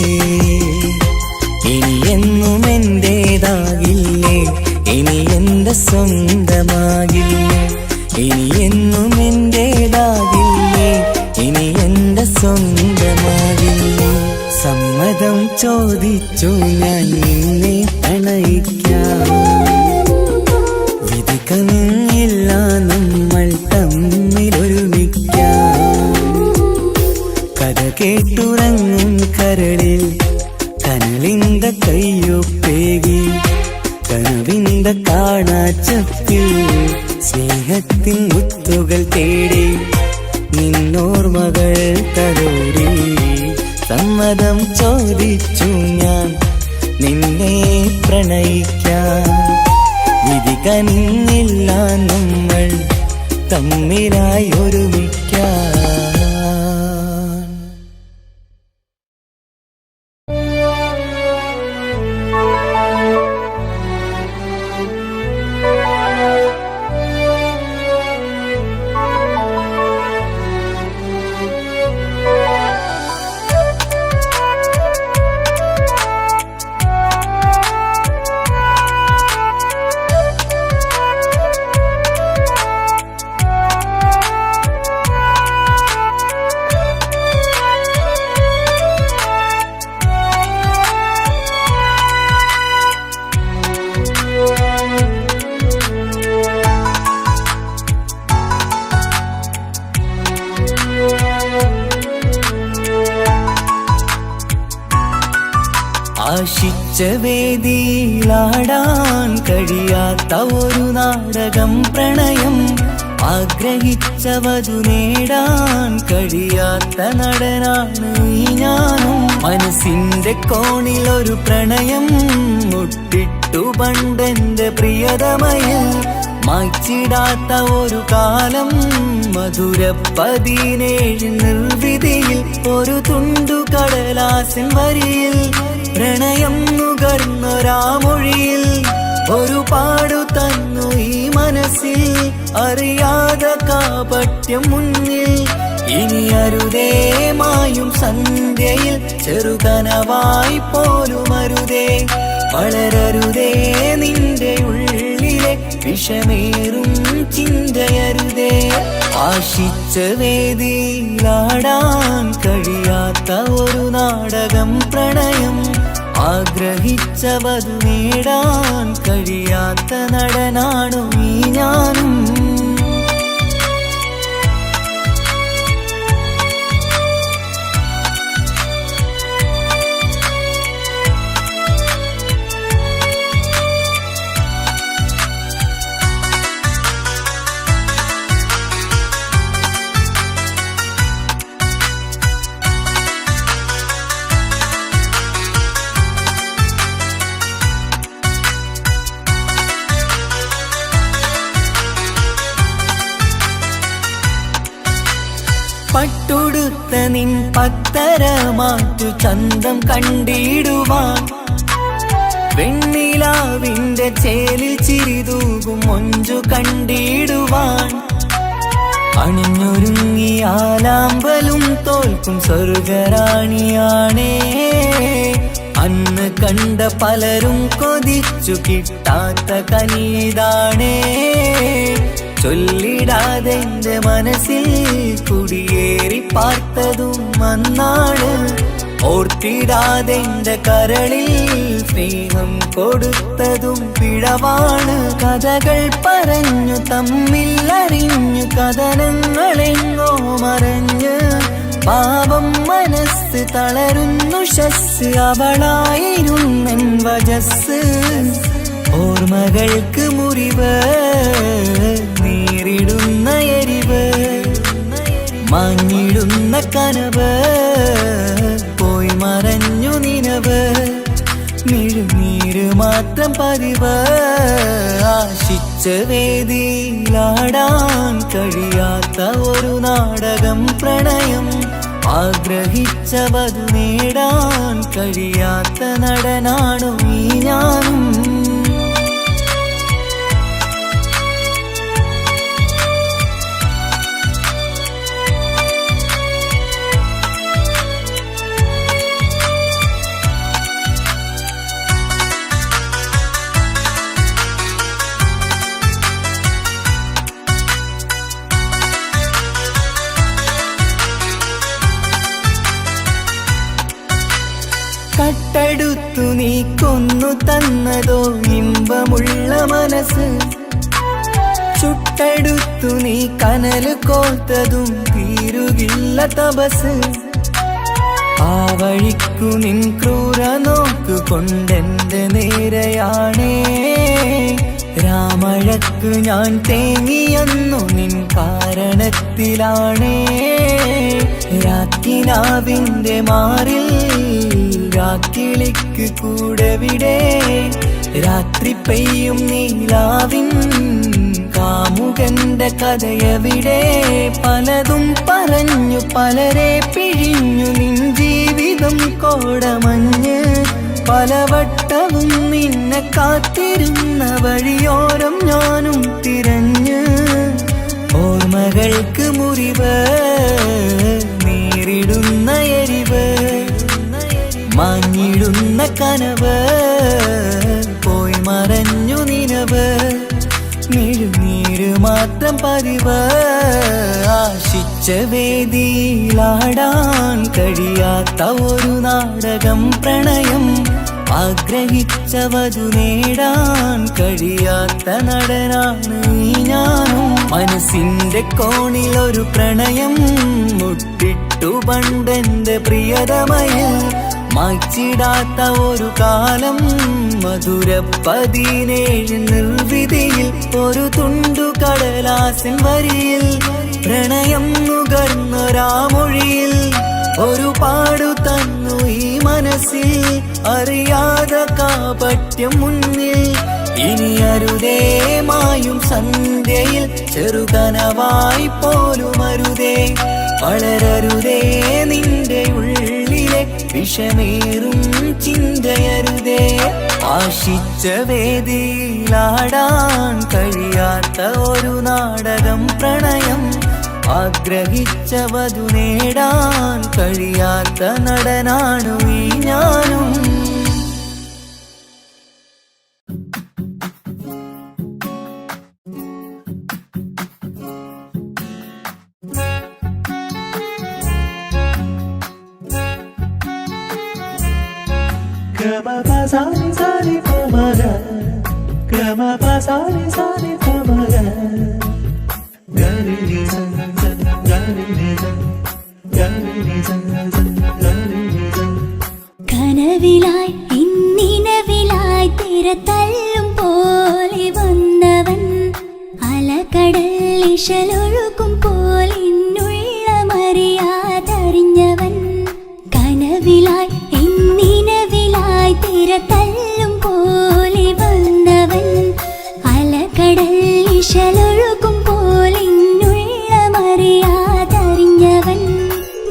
ഇനി എന്നും എന്റേതാകില്ലേ ഇനി എന്റെ സ്വന്തമാകില്ലേ. ഇനി എന്നും എന്റേതാകില്ലേ ഇനി എന്റെ സ്വന്തമാകില്ലേ. സമ്മതം ചോദിച്ചു ഞാൻ നിന്നെ പ്രണയിക്കാം. വിധി കനിഞ്ഞില്ല നമ്മൾ തമ്മിലൊരുമിക്കാം. കഥ കേട്ടുറങ്ങും കരളിൽ കനലിന്ത കയ്യൊപ്പേകി കനവിന്ത കാണാച്ചപ്പിൽ സ്നേഹത്തിൻ മുത്തുകൾ തേടി നിന്നോർമകൾ തലോടി. സമ്മതം ചോദിച്ചു ഞാൻ നിന്നെ പ്രണയിക്കാൻ. വിധി കനിഞ്ഞില്ല നമ്മൾ തമ്മിലായി ഒരുമിക്കാം. ആശിച്ച വേദിയിലാടാൻ കഴിയാത്ത ഒരു നാടകം പ്രണയം, ആഗ്രഹിച്ച വധു നേടാൻ കഴിയാത്ത നടനാണ് ഈ ഞാനും. മനസ്സിന്റെ കോണിലൊരു പ്രണയം മുട്ടിട്ടു പണ്ടെന്റെ പ്രിയതമയിൽ, മായ്ച്ചിടാത്ത ഒരു കാലം മധുര 17 നിർവിധിയിൽ, ഒരു തുണ്ടു കടലാസിൻ വരിയിൽ പ്രണയം നുകർന്നൊരാമൊഴിയിൽ ഒരു പാടു തന്നു ഈ മനസ്സിൽ, അറിയാതെ കാപട്യം മുന്നിൽ. ഇനി അരുതേ മായും സന്ധ്യയിൽ ചെറുകനവായി പോലും അരുതേ, വളരരുതേ നിന്റെ ഉള്ളിലെ വിഷമേറും ചിന്തയരുതേ. ആശിച്ച വേദിയിലാടാൻ കഴിയാത്ത ഒരു നാടകം പ്രണയം, ആഗ്രഹിച്ച വധു നേടാൻ കഴിയാത്ത നടനാണു ഈ ഞാനും. പട്ടുടുത്ത നിൻ പത്തര മാറ്റു ചന്തം കണ്ടിടുവാൻ, വെണ്ണിലാവിന്റെ ചേലിൽ ചിരിതൂകും മൊഞ്ചു കണ്ടിടുവാൻ, അണിഞ്ഞൊരുങ്ങിയാലാമ്പലും തോൽക്കും സ്വർഗറാണിയാണേ. അന്ന് കണ്ട പലരും കൊതിച്ചു കിട്ടാത്ത കനിതാണേ, ചൊല്ലിടാതെ എന്റെ മനസ്സിൽ കുടിയേറി പാർത്തതും അന്നാണ്, ഓർത്തിടാതെ എന്റെ കരളിൽ സ്നേഹം കൊടുത്തതും പിഴവാണ്. കഥകൾ പറഞ്ഞു തമ്മിൽ അറിഞ്ഞു കഥനങ്ങളെങ്ങോ മറഞ്ഞ്, പാപം മനസ്സ് തളരുന്നു ശസ്, അവളായിരുന്നെൻ വജസ്. ഓർമ്മകൾക്ക് മുറിവ് നേരിടുന്ന എരിവ്, മാഞ്ഞിടുന്ന കനവ് പോയി മറഞ്ഞു നിനവ്, മിഴുനീര് മാത്രം പതിവ്. ആശിച്ച വേദിയിലാടാൻ കഴിയാത്ത ഒരു നാടകം പ്രണയം, ആഗ്രഹിച്ച വധു നേടാൻ കഴിയാത്ത നടനാണു ഈ ഞാനും. കട്ടെടുത്തു നീ കൊന്നു തന്നതോ ഇമ്പമുള്ള മനസ്സ്, ചുട്ടെടുത്തു നീ കനല് കോർത്തതും തീരുകില്ല തപസ്. ആ വഴിക്കു നിൻ ക്രൂര നോക്കു കൊണ്ടെന്റെ നേരെയാണേ, രാമഴക്ക് ഞാൻ തേങ്ങിയെന്നു നിൻ കാരണത്തിലാണേ. രാക്കിനാവിന്റെ മാറിൽ രാക്കിളിക്ക് കൂടെവിടെ, രാത്രി പെയ്യും നീലാവിൻ കാമുകന്റെ കഥയവിടെ. പലതും പറഞ്ഞു പലരെ പിഴിഞ്ഞു നിൻ ജീവിതം കോടമഞ്ഞ്, പലവട്ടവും നിന്നെ കാത്തിരുന്ന വഴിയോരം ഞാനും തിരഞ്ഞ്. ഓർമ്മകൾക്ക് മുറിവ് നേരിടുന്ന എരിവ്, മാഞ്ഞിടുന്ന കനവ് പോയി മറഞ്ഞു നിനവ്, മിഴുനീര് മാത്രം പതിവ്. ആശിച്ച വേദിയിലാടാൻ കഴിയാത്ത ഒരു നാടകം പ്രണയം, ആഗ്രഹിച്ച വധു നേടാൻ കഴിയാത്ത നടനാണ് ഈ ഞാനും. മനസ്സിന്റെ കോണിലൊരു പ്രണയം മുട്ടിട്ടു പണ്ടെന്റെ പ്രിയതമയിൽ, മായ്ച്ചിടാത്ത ഒരു കാലം മധുര 17 നിർവിധിയിൽ ഒരു തുണ്ടു കടലാസിൻ വരിയിൽ പ്രണയം നുകർന്നൊരാമൊഴിയിൽ ഒരു പാടു തന്നു ഈ മനസ്സിൽ അറിയാതെ കാപട്യം മുന്നിൽ ഇനി അരുതേ മായും സന്ധ്യയിൽ ചെറുകനവായി പോലും അരുതേ വളരരുതേ നിന്റെ ഉള്ളിലെ വിഷമേറും ചിന്തയരുതേ ആശിച്ച വേദിയിലാടാൻ കഴിയാത്ത ഒരു നാടകം പ്രണയം ആഗ്രഹിച്ച വധു നേടാൻ കഴിയാത്ത നടനാണു ഈ ഞാനും കനവിലായി ഇന്നിനവിലായി തിരതല്ലും പോലെ വന്നവൻ അലകടൽ ഇശലൊഴുകും പോലെ ഇന്നുള്ളമറിയാതറിഞ്ഞവൻ കനവിലായി ഇന്നിനവിലായി തിരതല്ലും പോലെ വന്നവൻ അലകടൽ ഇശലൊഴുകും പോലെ ഇന്നുള്ളമറിയാതറിഞ്ഞവൻ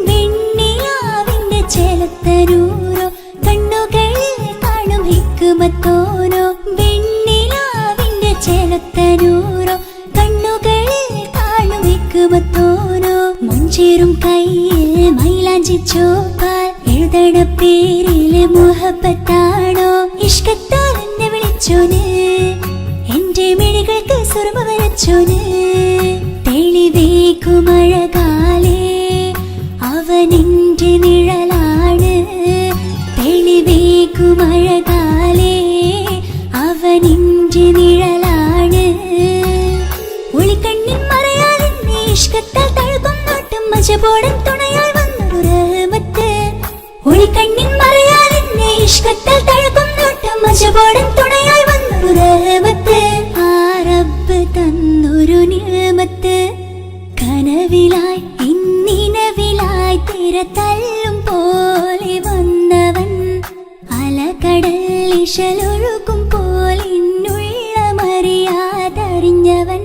വെണ്ണിലാവിന്റെ ചെലത്തരൂരോ കണ്ണുകളിൽ കാണും ഹിക്കുമത്തോനോ വെണ്ണിലാവിന്റെ ചെലത്തരൂരോ കണ്ണുകളിൽ കാണും ഹിക്കുമത്തോനോ മുഞ്ചേറും കയ്യിൽ മൈലാഞ്ചി ചോപ്പാൽ എഴുതണ പേരില് മുഹബത്താണോ ഇഷ്കത്താൽ എന്നെ വിളിച്ചോന് എന്റെ മിഴികൾക്ക് സുറുമ വരച്ചോന് തെളിവേക്കുമഴകാലേ അവനെന്റെ നിഴലാണ് തെളിവേക്കുമഴകാലേ അവനെന്റെ നിഴലാണ് ഒളിക്കണ്ണിൻ മറയാലെന്നെ ഇഷ്കത്താൽ തഴുകും നോട്ടും മജബോടൻ തുണയാൽ വന്നൊരു റഹ്മത്ത് ഒളിക്കണ്ണിൻ മറയാലെന്നെ ഇഷ്കത്താൽ തഴുകും നോട്ടും മജബോടൻ തുണയാൽ വന്നൊരു റഹ്മത്ത് ആ റബ്ബ് തന്നൊരു നിഅമത്ത് കനവിലായി ഇന്നിനവിലായി തിരതല്ലും പോലെ വന്നവൻ അലകടൽ ഇശലൊഴുകും പോലെ ഇന്നുള്ളമറിയാതറിഞ്ഞവൻ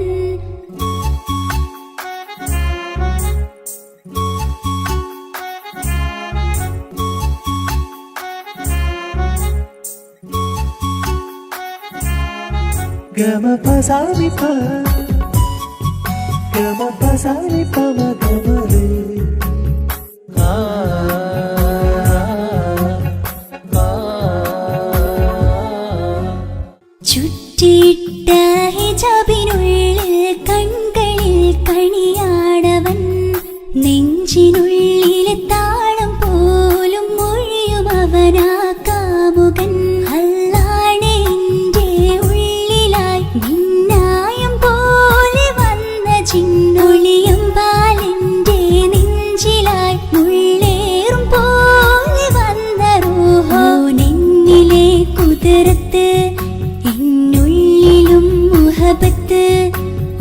ചുറ്റിയിട്ട ഹിജാബിനുള്ളിൽ കൺകളിൽ കണിയാടവൻ നെഞ്ചിനുള്ളിലെ താളം പോലും മൊഴിയും അവനാ കാമുകൻ അല്ലാണെ എന്റെ ഉള്ളിലായി മിന്നായം പോലെ വന്ന ചിന്നൊളിയും പാലെന്റെ നെഞ്ചിലായി മുള്ളേറും പോലെ വന്ന റൂഹോ നെഞ്ഞിലെ കുതിരത്ത് എന്നുള്ളിലും മുഹബത്ത്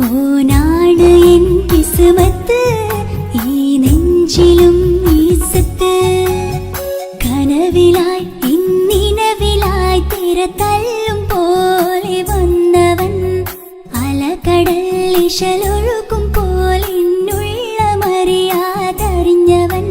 ഓനാണ് എൻ കിസ്മത്ത് ഈ നെഞ്ചിലും ഈസത്ത് കനവിലായി ഇന്നിനവിലായി തിരതല്ലും പോലെ വന്നവൻ അലകടൽ ഇശലൊഴുകും പോലെ ഇന്നുള്ളമറിയാതറിഞ്ഞവൻ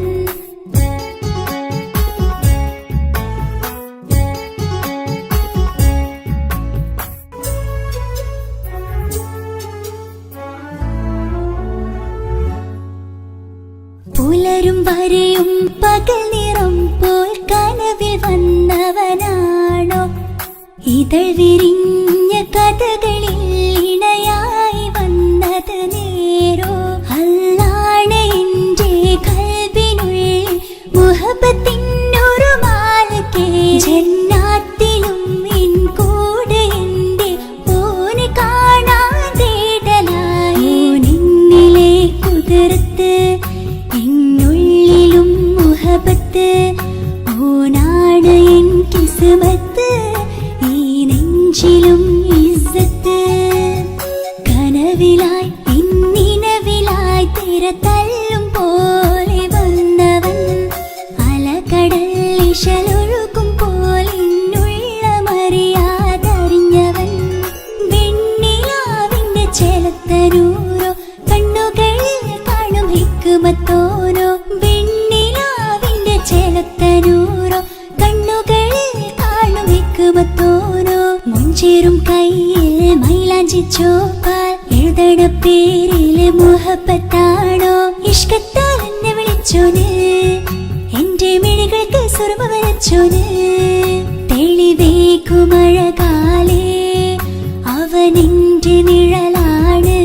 പുലരും വരെയും പകൽ നിറം പോൽ കനവിൽ വന്നവനാണോ ഇതൾ വിരിഞ്ഞ കഥകളിൽ ഇണയായി വന്നത് നേരോ അല്ലാണെ എന്റെ കൽബിനുള്ളിൽ മുഹബത്തിനൊരു മാലക്കേ ജന്നാത്തിലും എൻ കൂടെ എന്റെ ഓനെ കാണാൻ തേടലായി നിന്നിലെ കുതിരത്ത് എന്നുള്ളിലും മുഹബത്ത് ഓനാ രചിച്ചോപ്പാൽ എഴുതണ പേരിലെ മുഹബത്താണോ ഇഷ്കത്താൽ എന്നെ വിളിച്ചോന് എന്റെ മിഴികൾക്ക് സുർമ വരച്ചോന് തെളിവേക്കുമഴകാലേ അവനെന്റെ നിഴലാണ്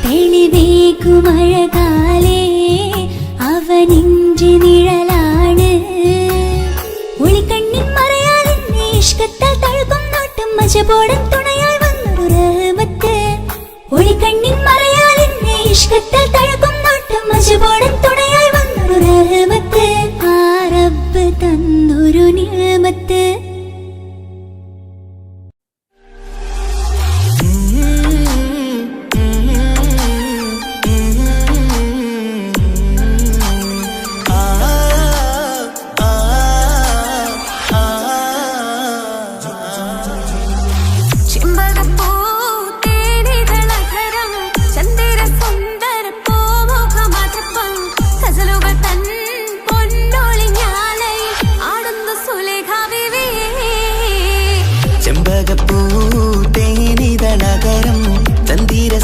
തെളിവേക്കുമഴകാലേ അവനെന്റെ നിഴലാണ് ഒളിക്കണ്ണിൻ മറയാൽ എന്നെ ഇഷ്കത്താൽ തഴുകും നോട്ടും മജബോടൻ തുണയായി വന്നൊരു റഹ്മത്ത് ഒളിക്കണ്ണിൻ മറയാൽ എന്നെ ഇഷ്കത്താൽ തഴുകും നോട്ടും മജബോടൻ തുണയായി വന്നൊരു റഹ്മത്ത് ആ റബ്ബ് തന്നൊരു നിഅമത്ത്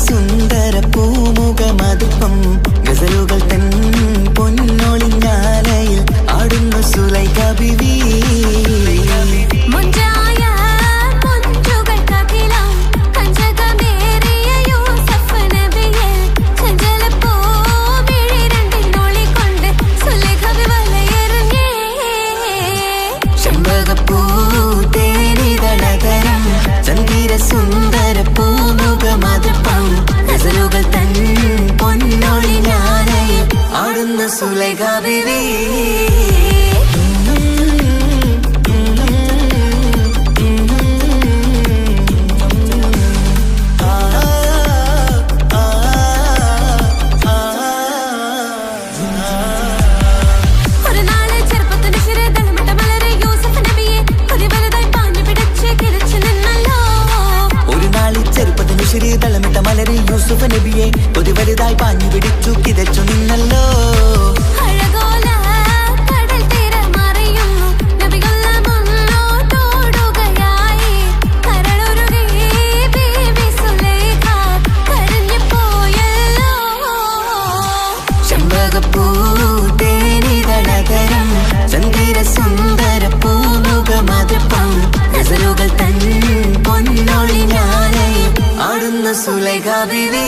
സുന്ദര പൂമുഖമതുപ്പം ഗസലുകൾ തൻ പൊന്നൊളിഞ്ഞാലയിൽ ആടുന്നു സുലൈഖ ബീവി ചെമ്പകപ്പൂ തേനിതളകരം ചന്ദിര സുന്ദര പൂമുഖമതുപ്പം ഗസലുകൾ തൻ പൊന്നൊളിഞ്ഞാലയിൽ ആടുന്നു സുലൈഖ ബീവി തളമിട്ട മലരി യൂസുഫ് നബിയെ കൊതി വലുതായി പാഞ്ഞു പിടിച്ചു കിതച്ചു നിന്നല്ലോ ചെമ്പകപ്പൂ തേനിതളകരം ചന്ദിര സുന്ദര പൂമുഖമതുപ്പം ഗസലുകൾ തൻ പൊന്നൊളിഞ്ഞാലയിൽ ആടുന്ന സുലൈഖ ബീവി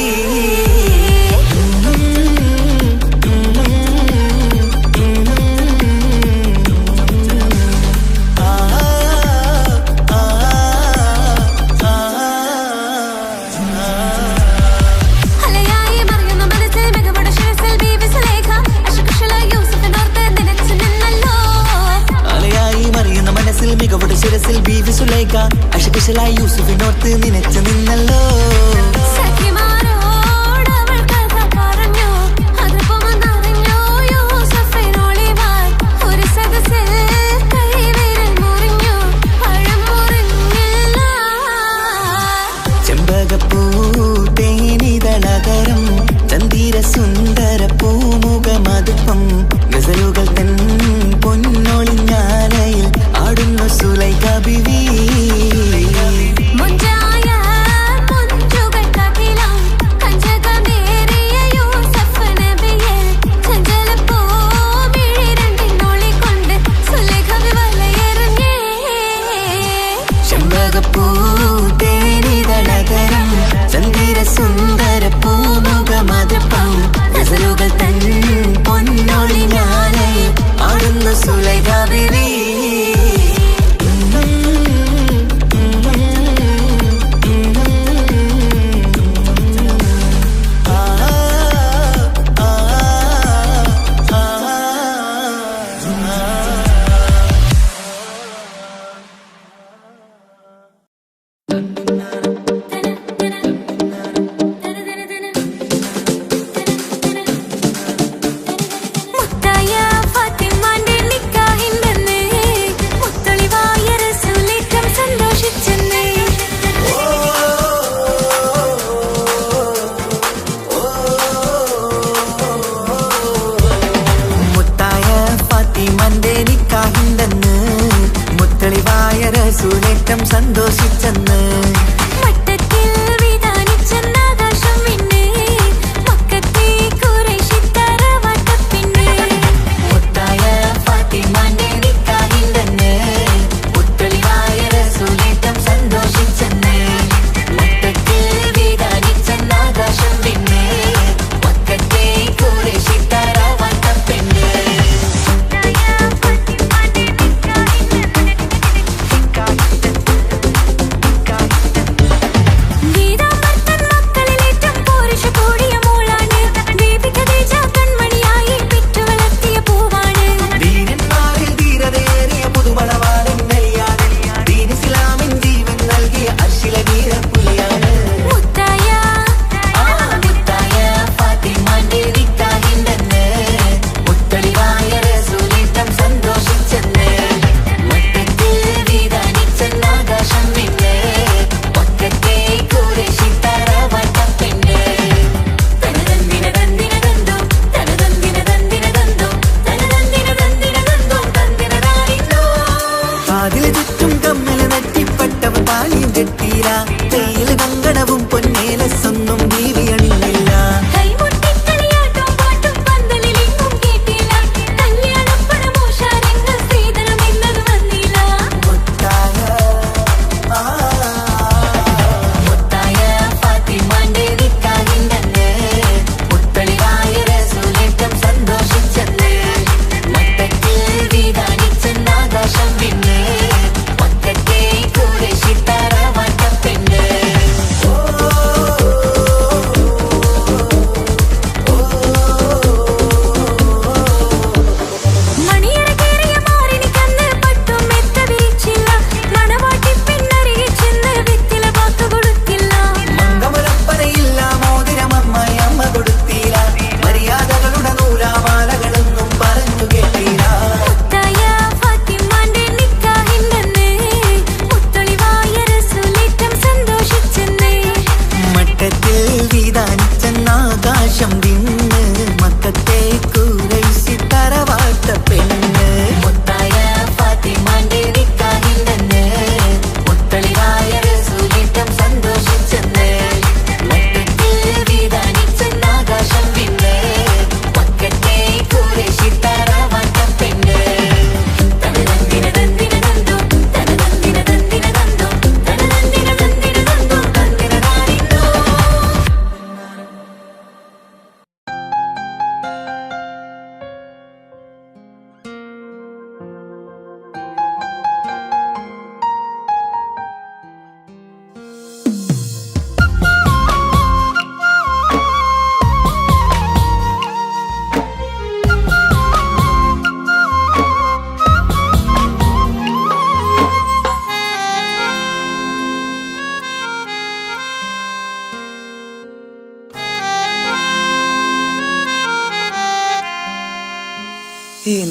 മികവുടെ ശിരസിൽ ബീവി സുലൈഖ അശകുശലായി യൂസുഫിനോർത്ത് നിനച്ചു നിന്നല്ലോ ചെമ്പകപ്പൂ തേനിതളകരം ചന്ദിര സുന്ദര പൂമുഖമതുപ്പം ഗസലുകൾ തൻ പൊന്നൊളിഞ്ഞാലയിൽ ആടുന്നു സുലൈഖ ബീവി ചെമ്പകപ്പൂ തേനിതളകരം ചന്ദിര സുന്ദര പൂമുഖമതുപ്പം ഗസലുകൾ തൻ പൊന്നൊളിഞ്ഞാലയിൽ ആടുന്നു സുലൈഖ ബീവി മുത്തളിവായ റസൂലേറ്റം സന്തോഷിച്ചെന്ന് മട്ടത്തിൽ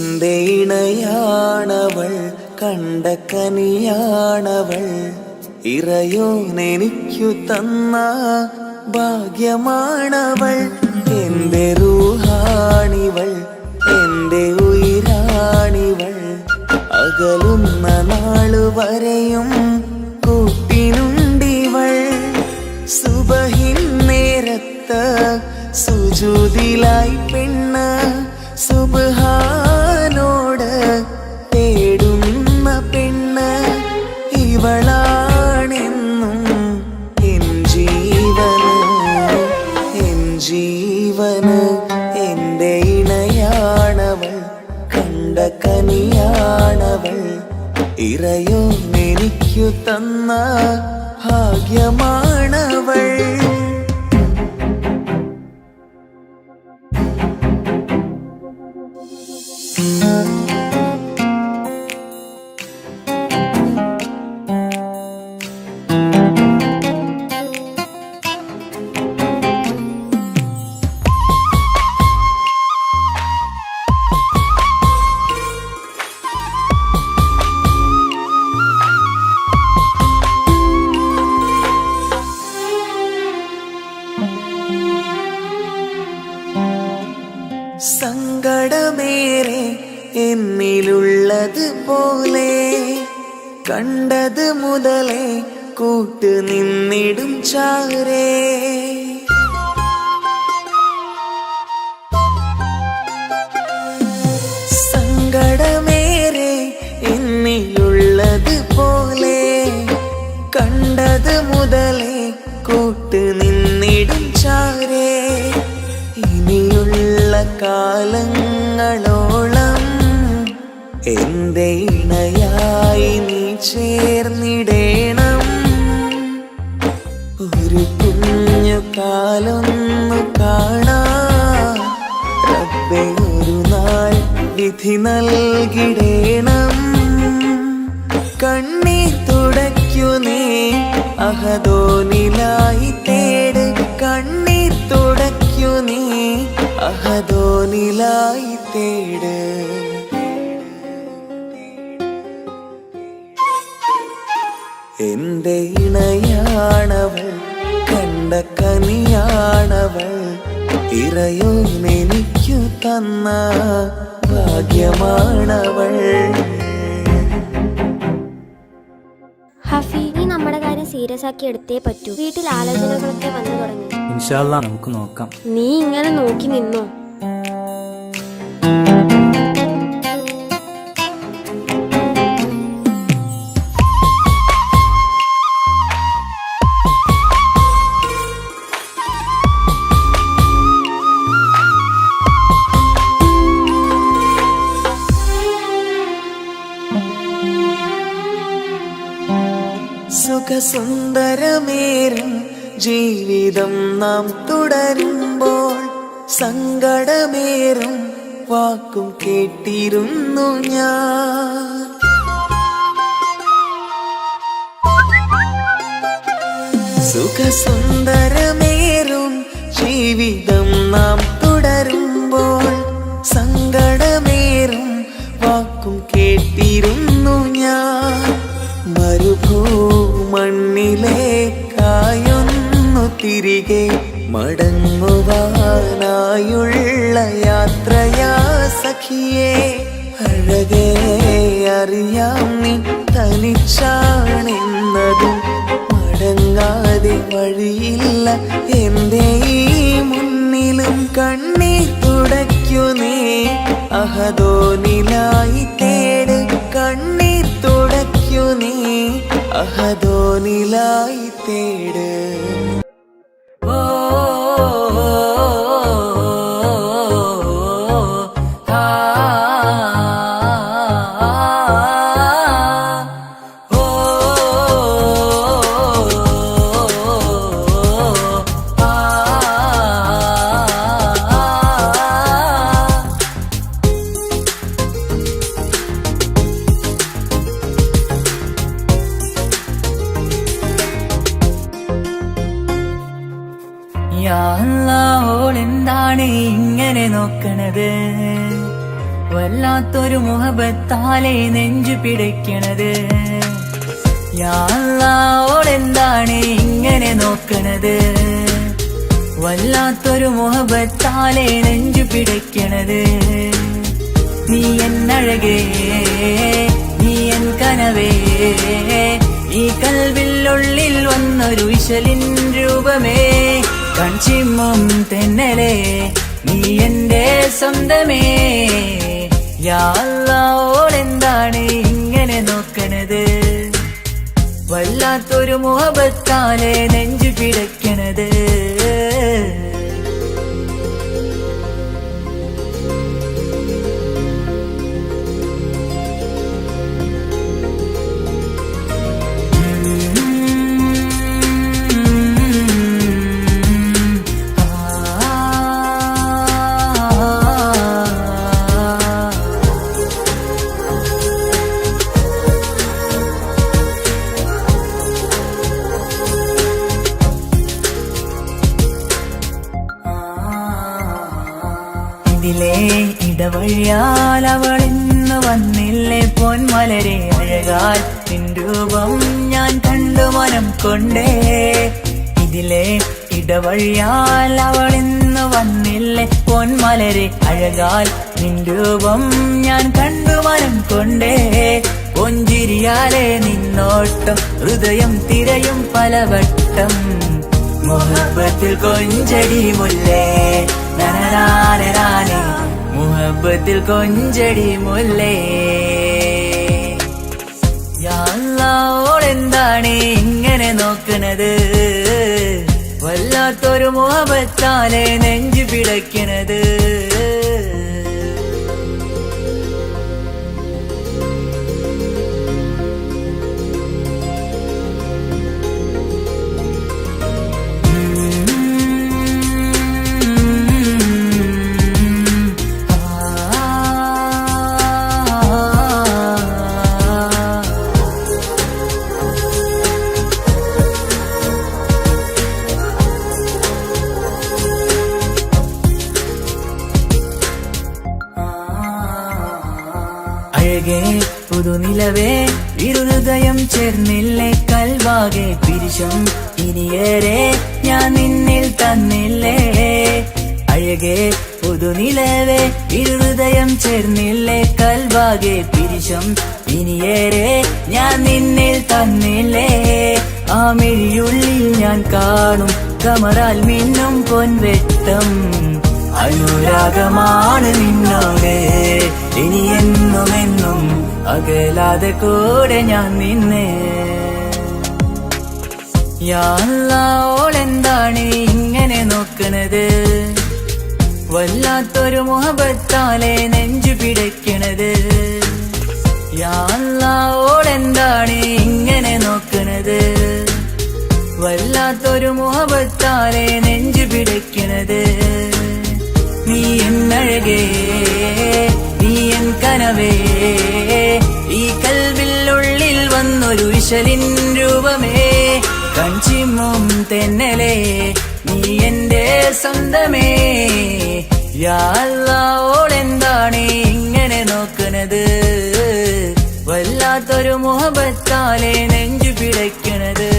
എന്റെ ഇണയാണവൾ, കണ്ട കനിയാണവൾ, ഇറയോനെനിക്കു തന്ന ഭാഗ്യമാണവൾ. എന്റെ റൂഹാണിവൾ, എന്റെ ഉയിരാണിവൾ, അകലുന്ന നാളുവരെയും കൂട്ടിനുണ്ടിവൾ. സുബഹിൻ നേരത്ത് സുജൂദിലായി പെണ്ണ് സുബ്ഹാനോട് തേടുന്ന പെണ്ണ് ഇവളാണെന്നും എൻ ജീവന്, എൻ ജീവന്. എന്റെ ഇണയാണവൾ, കണ്ട കനിയാണവൾ, ഇറയോനെനിക്കു തന്ന ഭാഗ്യമാണവൾ. സങ്കടമേറെ എന്നിലുള്ളത് പോലെ കണ്ടത് മുതലേ കൂട്ട് നിന്നിടും ചാരേ. സങ്കടമേറെ എന്നിലുള്ളത് പോലെ കണ്ടത് മുതലേ കൂട്ട് നിന്നിടും ചാരേ. ഇനിയുള്ള കാലങ്ങളോളം എന്റെ ഇണയായി നീ ചേർന്നിടേണം. ഒരു കുഞ്ഞു കാലൊന്നു കാണാൻ റബ്ബേ ഒരു നാൾ വിധി നൽകിടേണം. കണ്ണീർ തുടയ്ക്കു നീ അഹദോനിലായി തേട്, കണ്ണീർ തുടയ്ക്കു നീ അഹദോനിലായി തേട്. എന്റെ ഇണയാണവൾ, കണ്ട കനിയാണവൾ, ഇറയോനെനിക്കു തന്ന ഭാഗ്യമാണവൾ. ഹഫി, നീ നമ്മുടെ കാര്യം സീരിയസ് ആക്കി എടുത്തേ പറ്റൂ. വീട്ടിൽ ആലോചനകളൊക്കെ വന്നു തുടങ്ങി. ഇൻഷാ അല്ലാ നമുക്ക് നോക്കാം. നീ ഇങ്ങനെ നോക്കി നിന്നോ? സുഖസുന്ദരമേറും ജീവിതം നാം തുടരുമ്പോൾ സങ്കടമേറും വാക്കും കേട്ടിരുന്നു ഞാൻ. സുഖസുന്ദരമേറും ജീവിതം നാം തുടരുമ്പോൾ സങ്കടമേറും വാക്കും കേട്ടിരുന്നു ഞാൻ. മരുഭൂമണ്ണിലേക്കായൊന്നു തിരികെ മടങ്ങുവാനായുള്ള യാത്രയാ സഖിയേ. അഴകേ അറിയാം നീ തനിച്ചാണെന്നതും മടങ്ങാതെ വഴിയില്ല എന്റെ ഈ മുന്നിലും. കണ്ണീർ തുടയ്ക്കു നീ അഹദോനിലായി തേട്, കണ്ണീർ തുടയ്ക്കു നീ അഹദോനിലായി തേട്. ഓളെന്താണ് ഇങ്ങനെ നോക്കണത്? വല്ലാത്തൊരു മുഹബത്താലെ നെഞ്ചു പിടയ്ക്കണത്. യാ അല്ലാഹ് ഓളെന്താണ് ഇങ്ങനെ നോക്കണത്? വല്ലാത്തൊരു മുഹബത്താലെ നെഞ്ചു പിടയ്ക്കണത്. നീ എന്നഴകേ, നീ എൻ കനവേ, ഈ കൽവിനുള്ളിൽ വന്നൊരു ഇശലിൻ രൂപമേ, കൺചിമ്മും തെന്നലേ, നീ എന്റെ സ്വന്തമേ. യാ അല്ലാഹ് ഓളെന്താണ് ഇങ്ങനെ നോക്കണത്? വല്ലാത്തൊരു മുഹബത്താലെ നെഞ്ചു പിടയ്ക്കണത്. ഇതിലെ ഇടവഴിയാൽ അവളിന്ന് വന്നില്ലേ പൊന്മലരെ, അഴകാൽ നിൻ രൂപം ഞാൻ കണ്ടു മനം കൊണ്ടേ. ഇതിലെ ഇടവഴിയാൽ അവളിന്ന് വന്നില്ലേ പൊന്മലരെ, അഴകാൽ നിൻ രൂപം ഞാൻ കണ്ടു മനം കൊണ്ടേ. പൊഞ്ചിരിയാലെ നിന്നോട്ടം ഹൃദയം തിരയും പലവട്ടം, മുഹബത്തിൽ കൊഞ്ചടി മുല്ലേ നനരാനരാനെ, മുഹബത്തിൽ കൊഞ്ചടി മുല്ലേ. യാ അല്ലാഹ് ഓളെന്താണ് ഇങ്ങനെ നോക്കണത്? വല്ലാത്തൊരു മുഹബത്താലെ നെഞ്ചു പിടയ്ക്കണത്. അഴകേ പുതുനിലവേ, ഇരുഹൃദയം ചേർന്നില്ലേ കൽവാകെ പിരിശം ഇനിയേറെ ഞാൻ നിന്നിൽ തന്നില്ലേ. അഴകേ പുതുനിലവേ, ഇരുഹൃദയം ചേർന്നില്ലേ കൽവാകെ പിരിശം ഇനിയേറെ ഞാൻ നിന്നിൽ തന്നില്ലേ. ആ മിഴിയുള്ളിൽ ഞാൻ കാണും കമറാൽ മിന്നും പൊൻവെട്ടം, അനുരാഗമാണ് നിന്നോട് ഇനി എന്നുമെന്നും അകലാതെ കൂടെ ഞാൻ നിന്നെ. യാ അല്ലാഹ് ഓളെന്താണ് ഇങ്ങനെ നോക്കണത്? വല്ലാത്തൊരു മുഹബത്താലെ നെഞ്ചു പിടയ്ക്കണത്. യാ അല്ലാഹ് ഓളെന്താണ് ഇങ്ങനെ നോക്കണത്? വല്ലാത്തൊരു മുഹബത്താലെ നെഞ്ചു പിടയ്ക്കണത്. നീ എന്നഴകേ, നീ എൻ കനവേ, ഈ കൽവിനുള്ളിൽ വന്നൊരു ഇശലിൻ രൂപമേ, കൺചിമ്മും തെന്നലേ, നീ എന്റെ സ്വന്തമേ. യാ അല്ലാഹ് ഓളെന്താണ് ഇങ്ങനെ നോക്കണത്? വല്ലാത്തൊരു മുഹബത്താലെ നെഞ്ചു പിടയ്ക്കണത്.